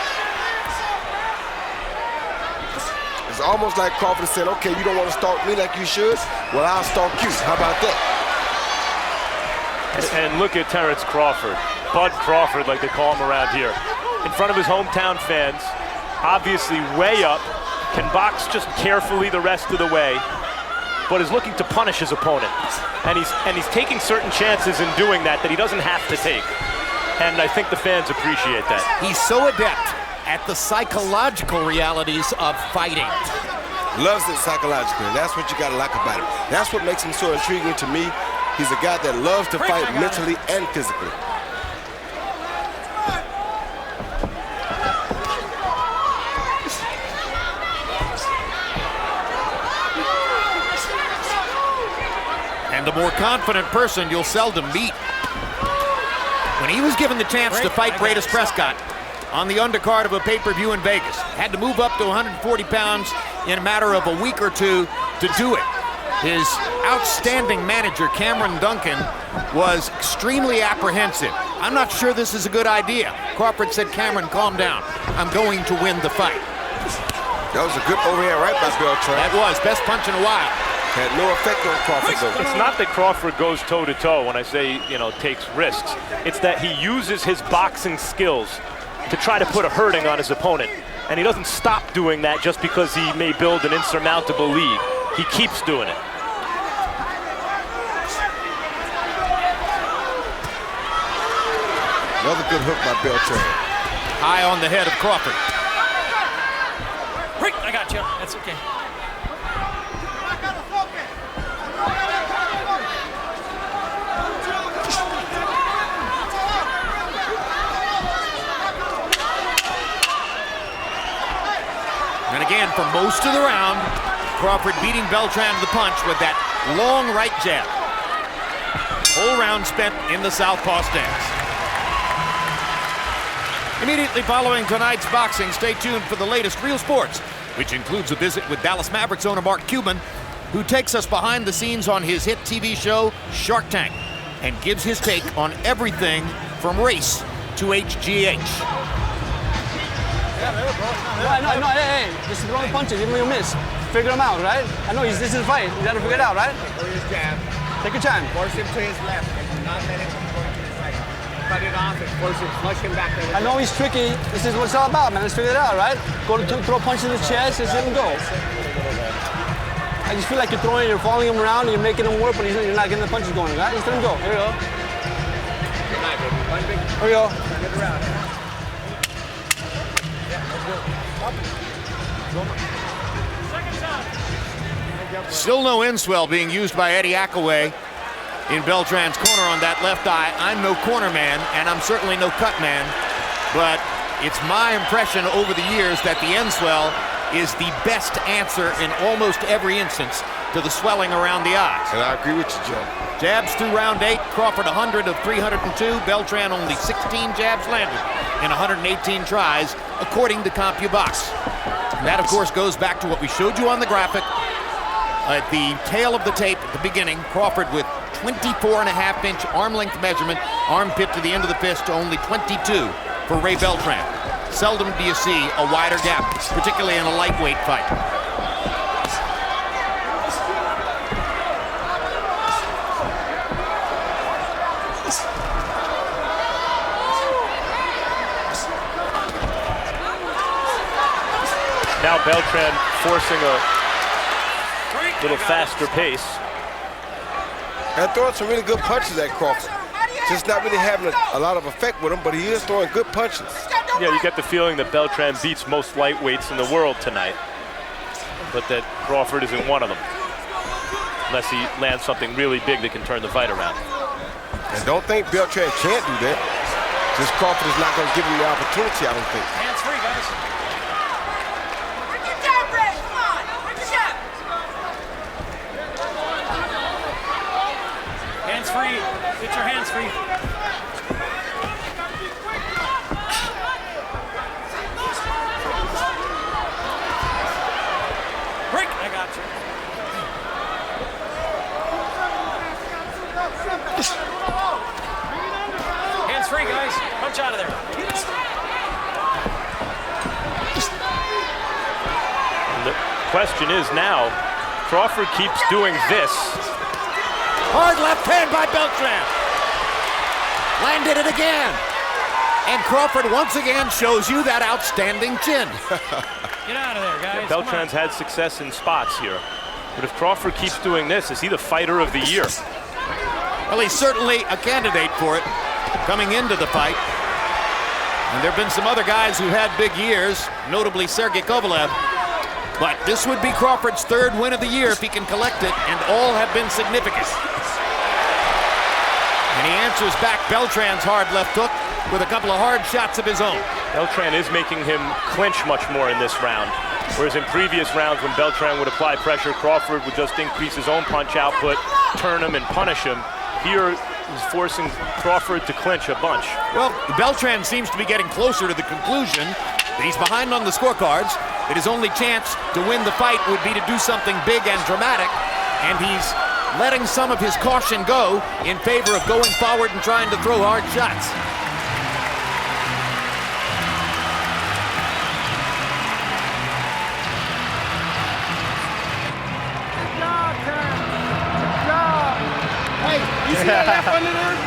It's almost like Crawford said, okay, you don't want to stalk me like you should? Well, I'll stalk you. How about that? And look at Terence Crawford. Bud Crawford, like they call him around here. In front of his hometown fans, obviously way up, can box just carefully the rest of the way, but is looking to punish his opponent. And he's taking certain chances in doing that he doesn't have to take. And I think the fans appreciate that. He's so adept at the psychological realities of fighting. Loves it psychologically, and that's what you gotta like about him. That's what makes him so intriguing to me. He's a guy that loves to fight mentally and physically. And a more confident person you'll seldom meet. When he was given the chance to fight Greatest Prescott on the undercard of a pay-per-view in Vegas, had to move up to 140 pounds in a matter of a week or two to do it. His outstanding manager, Cameron Duncan, was extremely apprehensive. I'm not sure this is a good idea. Crawford said, Cameron, calm down. I'm going to win the fight. That was a good overhand right by Beltran. That was, best punch in a while. Had no effect on Crawford, though. It's not that Crawford goes toe-to-toe when I say, takes risks. It's that he uses his boxing skills to try to put a hurting on his opponent. And he doesn't stop doing that just because he may build an insurmountable lead. He keeps doing it. Another good hook by Beltran. High on the head of Crawford. I got you. That's okay. And again, for most of the round, Crawford beating Beltran to the punch with that long right jab. Whole round spent in the southpaw stance. Immediately following tonight's boxing, stay tuned for the latest Real Sports, which includes a visit with Dallas Mavericks owner Mark Cuban, who takes us behind the scenes on his hit TV show, Shark Tank, and gives his take on everything from race to HGH. No, hey, just throwing punches, even when you miss. Figure them out, right? I know this is a fight. You gotta figure it out, right? Throw his jab. Take your time. Force him to his left and do not let him go into his right. Cut it off and force him, flush him back there. I know he's tricky. This is what it's all about, man. Let's figure it out, right? Go to throw a punch in the chest, just let him go. I just feel like you're following him around and you're making him work, but you're not getting the punches going, right? Just let him go. Here we go. Good night, baby. One big. Here we go. Good round. Still no inswell being used by Eddie Akaway in Beltran's corner on that left eye. I'm no corner man, and I'm certainly no cut man, but it's my impression over the years that the inswell is the best answer in almost every instance to the swelling around the eyes. And I agree with you, Joe. Jabs through round 8. Crawford 100 of 302. Beltran only 16 jabs landed in 118 tries, according to CompuBox. And that, of course, goes back to what we showed you on the graphic at the tail of the tape at the beginning. Crawford with 24.5-inch arm length measurement, armpit to the end of the fist, to only 22 for Ray Beltran. Seldom do you see a wider gap, particularly in a lightweight fight. Now Beltran forcing a little faster pace. And throwing some really good punches at Crawford. Just not really having a lot of effect with him, but he is throwing good punches. Yeah, you get the feeling that Beltran beats most lightweights in the world tonight, but that Crawford isn't one of them, unless he lands something really big that can turn the fight around. And don't think Beltran can't do that. Just Crawford is not going to give him the opportunity, I don't think. Hands free, guys. Hands free. Get your hands free. Break. I got you. Hands free, guys. Punch out of there. And the question is now, Crawford keeps doing this. Hard left hand by Beltran. Landed it again. And Crawford once again shows you that outstanding chin. Get out of there, guys. Yeah, Beltran's had success in spots here. But if Crawford keeps doing this, is he the fighter of the year? Well, he's certainly a candidate for it coming into the fight. And there have been some other guys who had big years, notably Sergey Kovalev. But this would be Crawford's third win of the year if he can collect it, and all have been significant. And he answers back Beltran's hard left hook with a couple of hard shots of his own. Beltran is making him clinch much more in this round. Whereas in previous rounds when Beltran would apply pressure, Crawford would just increase his own punch output turn him and punish him. Here, he's forcing Crawford to clinch a bunch. Well, Beltran seems to be getting closer to the conclusion that he's behind on the scorecards, that his only chance to win the fight would be to do something big and dramatic, and he's letting some of his caution go in favor of going forward and trying to throw hard shots. You see that left under there?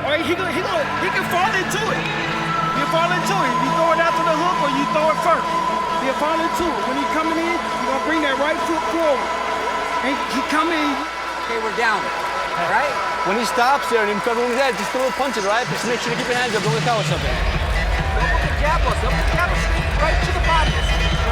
Or he can fall into it. He'll fall into it. If you throw it out to the hook or you throw it first, he'll fall into it. When he's coming in, you're going to bring that right foot forward. And he come in. Okay, we're down. All right? When he stops there and he comes over his head, just throw a punch it, right? Just make sure to keep your hands up. Don't let go or something. Don't put the jab up. Don't put the jab up. Right to the body.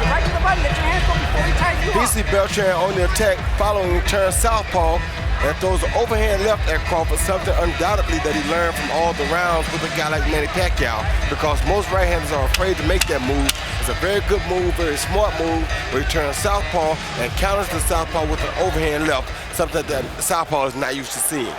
Right to the body. Let your hands go before he ties you up. He see Beltran on the attack, following turn southpaw, and throws an overhand left at Crawford, something undoubtedly that he learned from all the rounds with a guy like Manny Pacquiao, because most right-handers are afraid to make that move. It's a very good move, very smart move, where he turns southpaw and counters the southpaw with an overhand left, something that southpaw is not used to seeing.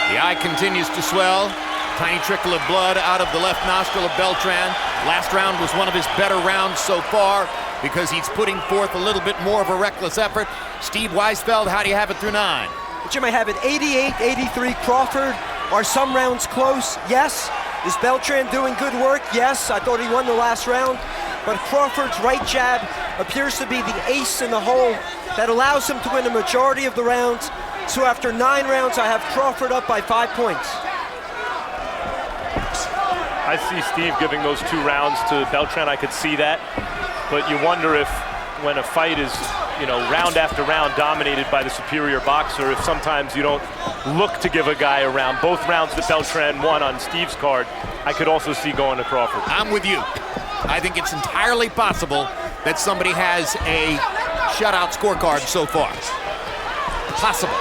The eye continues to swell. Tiny trickle of blood out of the left nostril of Beltran. Last round was one of his better rounds so far because he's putting forth a little bit more of a reckless effort. Steve Weisfeld, how do you have it through 9? Jim, I have it 88-83 Crawford. Are some rounds close? Yes. Is Beltran doing good work? Yes. I thought he won the last round. But Crawford's right jab appears to be the ace in the hole that allows him to win the majority of the rounds. So after 9 rounds, I have Crawford up by 5 points. I see Steve giving those 2 rounds to Beltran. I could see that. But you wonder if when a fight is, round after round dominated by the superior boxer, if sometimes you don't look to give a guy a round. Both rounds that Beltran won on Steve's card, I could also see going to Crawford. I'm with you. I think it's entirely possible that somebody has a shutout scorecard so far. Possible.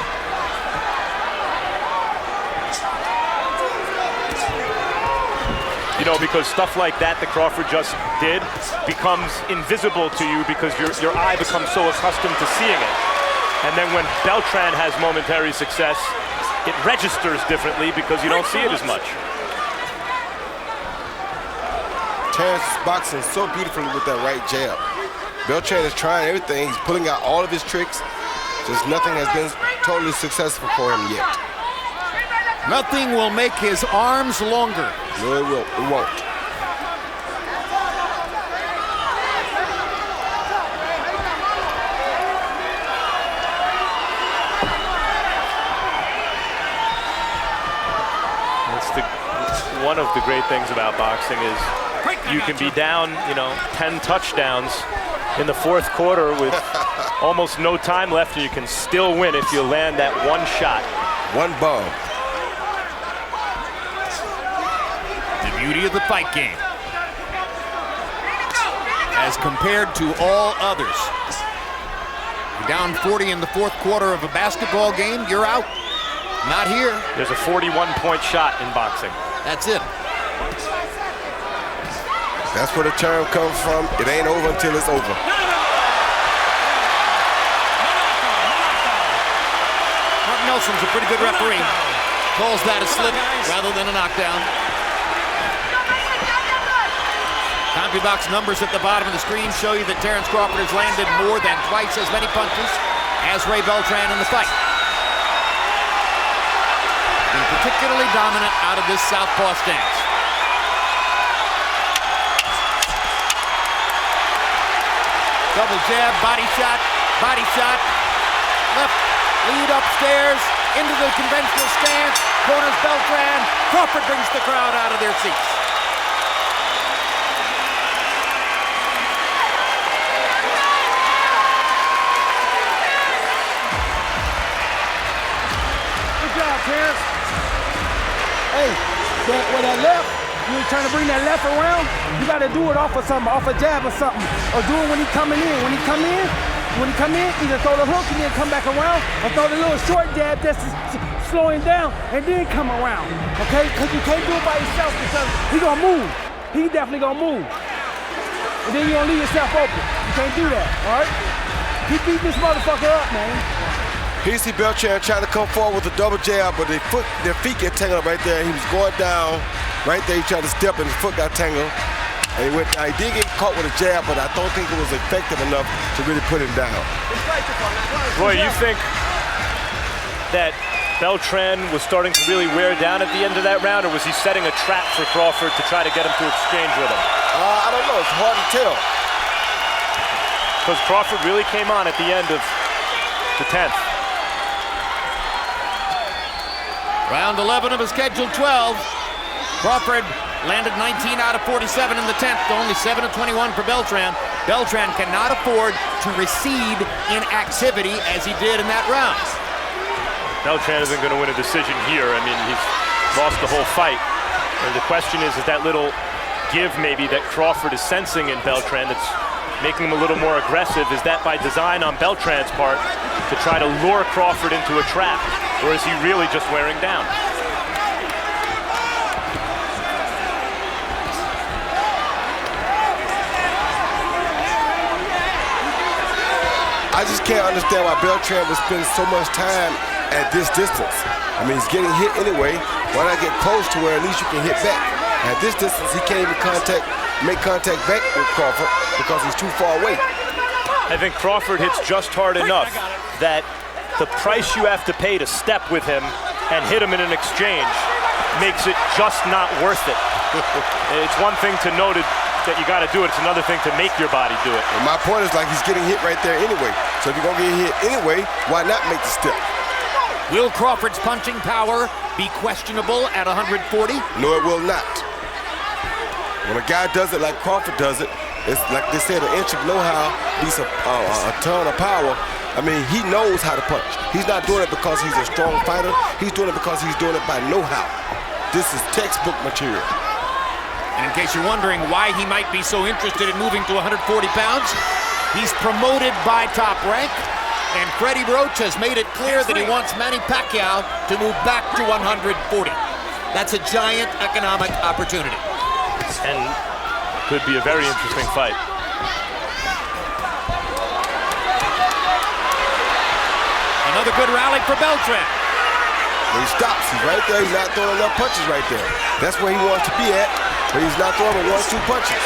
Because stuff like that Crawford just did becomes invisible to you because your eye becomes so accustomed to seeing it. And then when Beltran has momentary success, it registers differently because you don't see it as much. Terence is boxing so beautifully with that right jab. Beltran is trying everything. He's pulling out all of his tricks. Just nothing has been totally successful for him yet. Nothing will make his arms longer. No, it won't. It won't. One of the great things about boxing is you can be down, 10 touchdowns in the 4th quarter with almost no time left, and you can still win if you land that one shot. One ball. The beauty of the fight game, as compared to all others. You're down 40 in the 4th quarter of a basketball game, you're out. Not here. There's a 41-point shot in boxing. That's it. That's where the term comes from. It ain't over until it's over. Mark Nelson's a pretty good referee. Calls that a slip rather than a knockdown. CompuBox numbers at the bottom of the screen show you that Terence Crawford has landed more than twice as many punches as Ray Beltran in the fight. Been particularly dominant out of this southpaw stance. Double jab, body shot, left lead upstairs, into the conventional stance, corners Beltran. Crawford brings the crowd out of their seats. Good job, Terence. Hey, with that left, you're trying to bring that left around, you got to do it off of something, off a jab or something, or do it when he's coming in. When he come in, either throw the hook and then come back around, or throw the little short jab just to slow him down and then come around, okay? Because you can't do it by yourself because he's going to move. He definitely going to move. And then you're going to leave yourself open. You can't do that, all right? Keep beating this motherfucker up, man. He see Beltran trying to come forward with a double jab, but their feet get tangled up right there. He was going down right there. He tried to step and his foot got tangled. And he went down. He did get caught with a jab, but I don't think it was effective enough to really put him down. Roy, you think that Beltran was starting to really wear down at the end of that round, or was he setting a trap for Crawford to try to get him to exchange with him? I don't know. It's hard to tell. Because Crawford really came on at the end of the 10th. Round 11 of a scheduled 12. Crawford landed 19 out of 47 in the 10th, only 7 of 21 for Beltran. Beltran cannot afford to recede in activity as he did in that round. Beltran isn't going to win a decision here. I mean, he's lost the whole fight. And the question is that little give maybe that Crawford is sensing in Beltran that's making him a little more aggressive, is that by design on Beltran's part to try to lure Crawford into a trap? Or is he really just wearing down? I just can't understand why Beltran would spend so much time at this distance. I mean, he's getting hit anyway. Why not get close to where at least you can hit back? At this distance, he can't even make contact back with Crawford because he's too far away. I think Crawford hits just hard enough that the price you have to pay to step with him and hit him in an exchange makes it just not worth it. It's one thing to know that you got to do it. It's another thing to make your body do it. And my point is, like, he's getting hit right there anyway. So if you're going to get hit anyway, why not make the step? Will Crawford's punching power be questionable at 140? No, it will not. When a guy does it like Crawford does it, it's like they said, an inch of know-how beats a ton of power. I mean, he knows how to punch. He's not doing it because he's a strong fighter. He's doing it because he's doing it by know-how. This is textbook material. And in case you're wondering why he might be so interested in moving to 140 pounds, he's promoted by Top Rank, and Freddie Roach has made it clear that he wants Manny Pacquiao to move back to 140. That's a giant economic opportunity. And could be a very interesting fight. Another good rally for Beltran. He stops. He's right there. He's not throwing enough punches right there. That's where he wants to be at, but he's not throwing but 1-2 punches.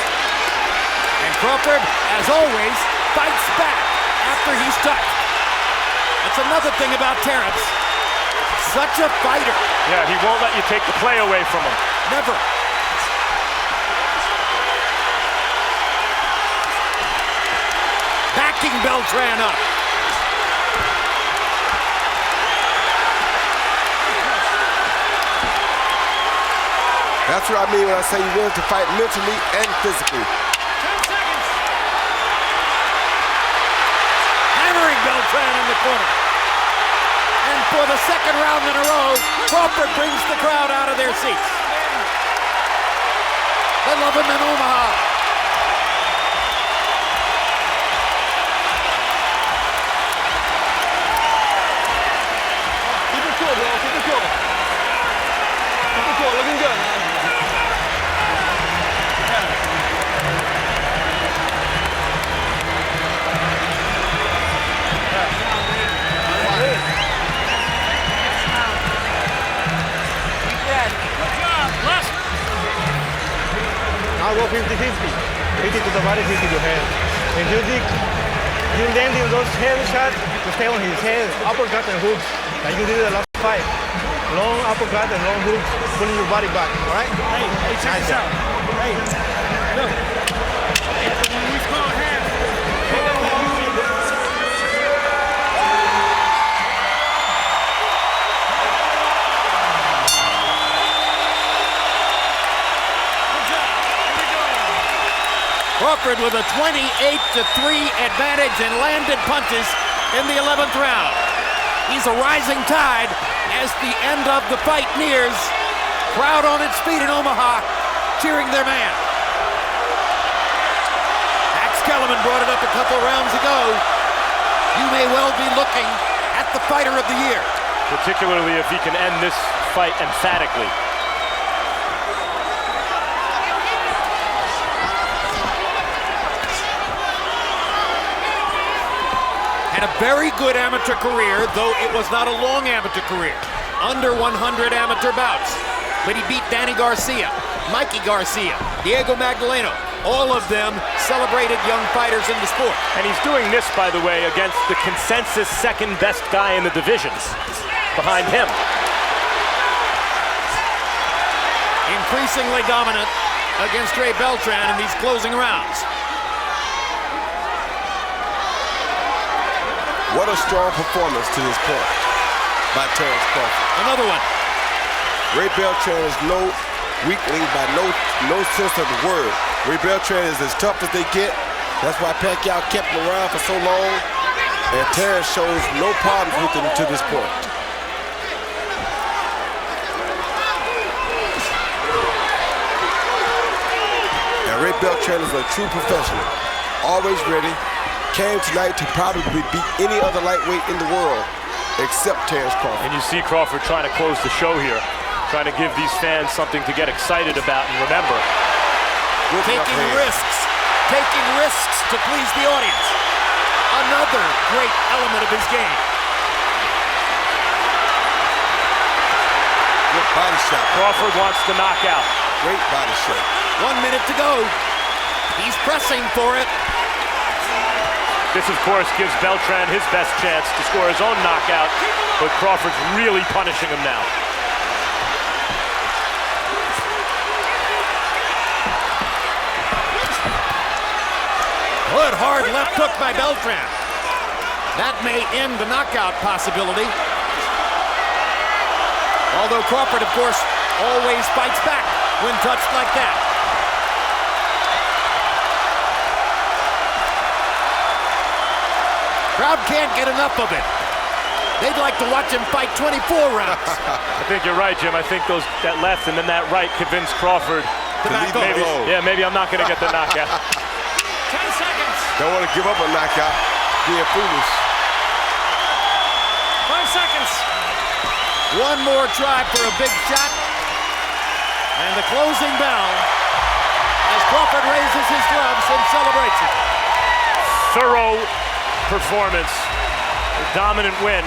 And Crawford, as always, fights back after he's touched. That's another thing about Terence. Such a fighter. Yeah, he won't let you take the play away from him. Never. Backing Beltran up. That's what I mean when I say you're willing to fight mentally and physically. 10 seconds. Hammering Beltran in the corner. And for the second round in a row, Crawford brings the crowd out of their seats. They love him in Omaha. Keep it cool, bro. Keep it cool. Keep it cool. Looking good, man. Now go 50-50. 50 to the body, 50 to head. If you land in those head shots, to stay on his head, uppercut and hooks, like you did the last fight. Long uppercut and long hooks, pulling your body back, all right? Hey, check this out. Hey, look. When we score half, Crawford with a 28-3 advantage and landed punches in the 11th round. He's a rising tide as the end of the fight nears. Crowd on its feet in Omaha, cheering their man. Max Kellerman brought it up a couple rounds ago. You may well be looking at the fighter of the year. Particularly if he can end this fight emphatically. And Had a very good amateur career, though it was not a long amateur career. Under 100 amateur bouts. But he beat Danny Garcia, Mikey Garcia, Diego Magdaleno. All of them celebrated young fighters in the sport. And he's doing this, by the way, against the consensus second best guy in the divisions behind him. Increasingly dominant against Ray Beltran in these closing rounds. What a strong performance to this point by Terence Crawford. Another one. Ray Beltran is no weakling by no sense of the word. Ray Beltran is as tough as they get. That's why Pacquiao kept him around for so long. And Terence shows no problems with him to this point. Now Ray Beltran is a true professional. Always ready. Came tonight to probably beat any other lightweight in the world except Terence Crawford. And you see Crawford trying to close the show here, trying to give these fans something to get excited about and remember. Taking risks to please the audience. Another great element of his game. Good body shot. Crawford wants the knockout. Great body shot. 1 minute to go. He's pressing for it. This, of course, gives Beltran his best chance to score his own knockout, but Crawford's really punishing him now. Good hard left hook by Beltran. That may end the knockout possibility. Although Crawford, of course, always fights back when touched like that. Crowd can't get enough of it. They'd like to watch him fight 24 rounds. I think you're right, Jim. I think that left and then that right convinced Crawford to leave him alone. Yeah, maybe I'm not going to get the knockout. 10 seconds. Don't want to give up a knockout. Being foolish. 5 seconds. One more try for a big shot. And the closing bell as Crawford raises his gloves in celebration. Thorough performance, a dominant win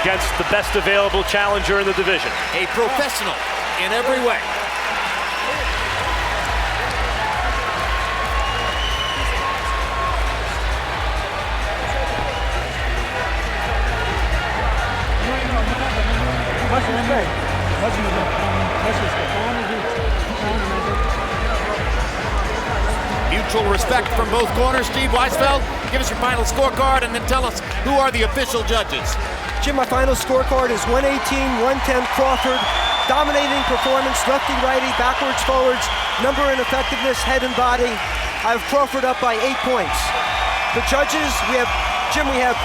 against the best available challenger in the division. A professional in every way. Mutual respect from both corners. Steve Weisfeld, give us your final scorecard and then tell us who are the official judges. Jim, my final scorecard is 118-110 Crawford. Dominating performance, lefty, righty, backwards, forwards, number and effectiveness, head and body. I have Crawford up by 8 points. The judges, we have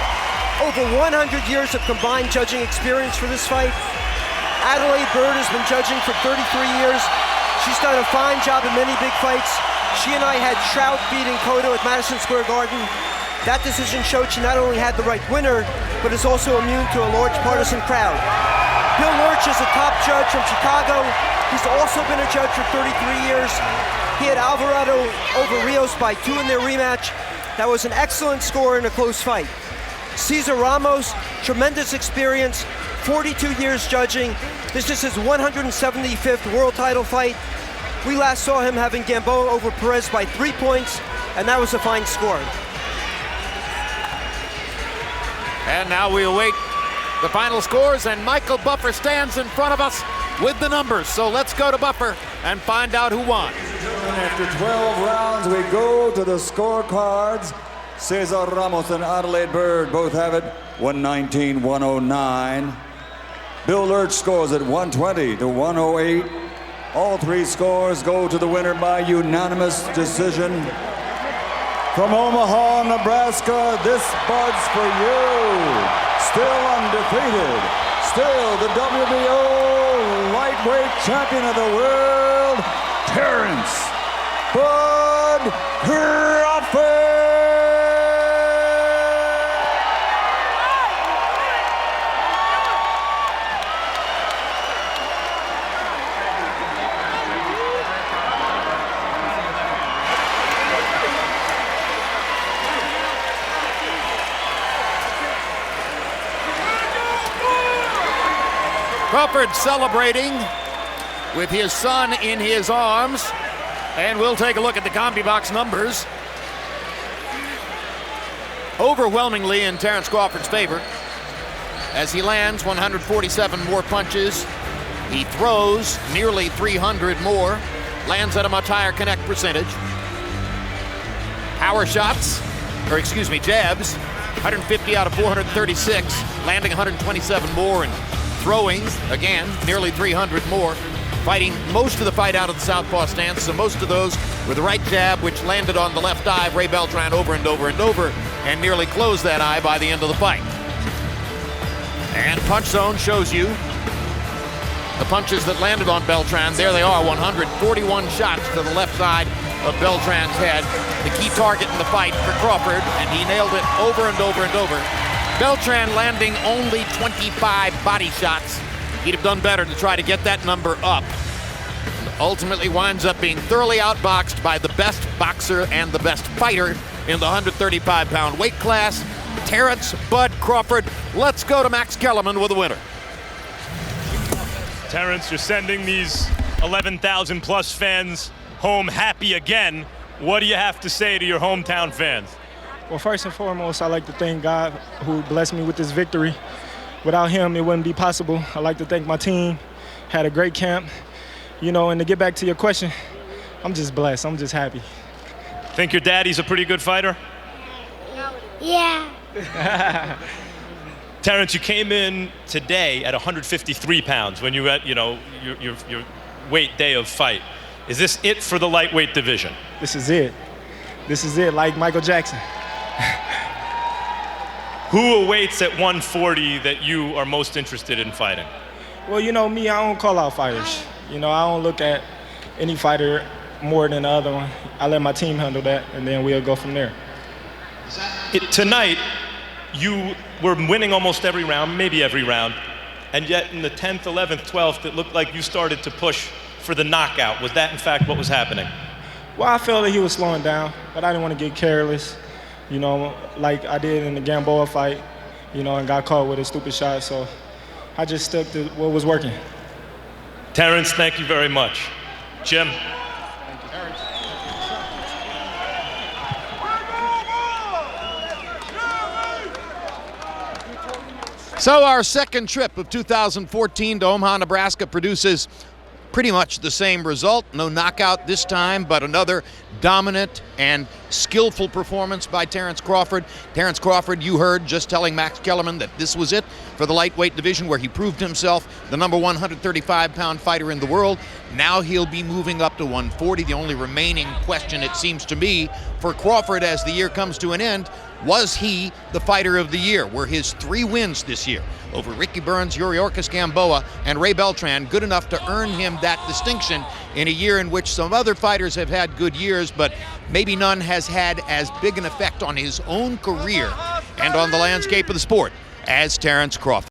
over 100 years of combined judging experience for this fight. Adelaide Bird has been judging for 33 years. She's done a fine job in many big fights. She and I had Trout beating Cotto at Madison Square Garden. That decision showed she not only had the right winner, but is also immune to a large partisan crowd. Bill Lurch is a top judge from Chicago. He's also been a judge for 33 years. He had Alvarado over Rios by 2 in their rematch. That was an excellent score in a close fight. Cesar Ramos, tremendous experience, 42 years judging. This is his 175th world title fight. We last saw him having Gamboa over Perez by 3 points, and that was a fine score. And now we await the final scores, and Michael Buffer stands in front of us with the numbers. So let's go to Buffer and find out who won. After 12 rounds, we go to the scorecards. Cesar Ramos and Adelaide Bird both have it 119-109. Bill Lurch scores at 120-108. All 3 scores go to the winner by unanimous decision. From Omaha, Nebraska, this Bud's for you. Still undefeated, still the WBO lightweight champion of the world, Terence Bud Crawford. Crawford celebrating with his son in his arms. And we'll take a look at the CombiBox numbers. Overwhelmingly in Terence Crawford's favor as he lands 147 more punches. He throws nearly 300 more, lands at a much higher connect percentage. Power shots, or excuse me, jabs, 150 out of 436, landing 127 more, and throwing, again, nearly 300 more. Fighting most of the fight out of the southpaw stance, so most of those with the right jab, which landed on the left eye of Ray Beltran over and over and over, and nearly closed that eye by the end of the fight. And punch zone shows you the punches that landed on Beltran. There they are, 141 shots to the left side of Beltran's head. The key target in the fight for Crawford, and he nailed it over and over and over. Beltran landing only 25 body shots. He'd have done better to try to get that number up. And ultimately winds up being thoroughly outboxed by the best boxer and the best fighter in the 135-pound weight class, Terence Bud Crawford. Let's go to Max Kellerman with the winner. Terence, you're sending these 11,000 plus fans home happy again. What do you have to say to your hometown fans? Well, first and foremost, I'd like to thank God who blessed me with this victory. Without him, it wouldn't be possible. I'd like to thank my team. Had a great camp. You know, and to get back to your question, I'm just blessed. I'm just happy. Think your daddy's a pretty good fighter? Yeah. Terence, you came in today at 153 pounds when you were at, your weight day of fight. Is this it for the lightweight division? This is it. This is it, like Michael Jackson. Who awaits at 140 that you are most interested in fighting? Well, you know me, I don't call out fighters. You know, I don't look at any fighter more than the other one. I let my team handle that, and then we'll go from there. Tonight, you were winning almost every round, maybe every round, and yet in the 10th, 11th, 12th, it looked like you started to push for the knockout. Was that, in fact, what was happening? Well, I felt that he was slowing down, but I didn't want to get careless, you know, like I did in the Gamboa fight, you know, and got caught with a stupid shot, so I just stuck to what was working. Terence, thank you very much. Jim. So our second trip of 2014 to Omaha, Nebraska produces pretty much the same result. No knockout this time, but another dominant and skillful performance by Terence Crawford. Terence Crawford, you heard just telling Max Kellerman that this was it for the lightweight division, where he proved himself the number 135-pound fighter in the world. Now he'll be moving up to 140. The only remaining question, it seems to me, for Crawford as the year comes to an end, was he the fighter of the year? Were his 3 wins this year over Ricky Burns, Yuriorkis Gamboa, and Ray Beltran good enough to earn him that distinction in a year in which some other fighters have had good years, but maybe none has had as big an effect on his own career and on the landscape of the sport as Terence Crawford?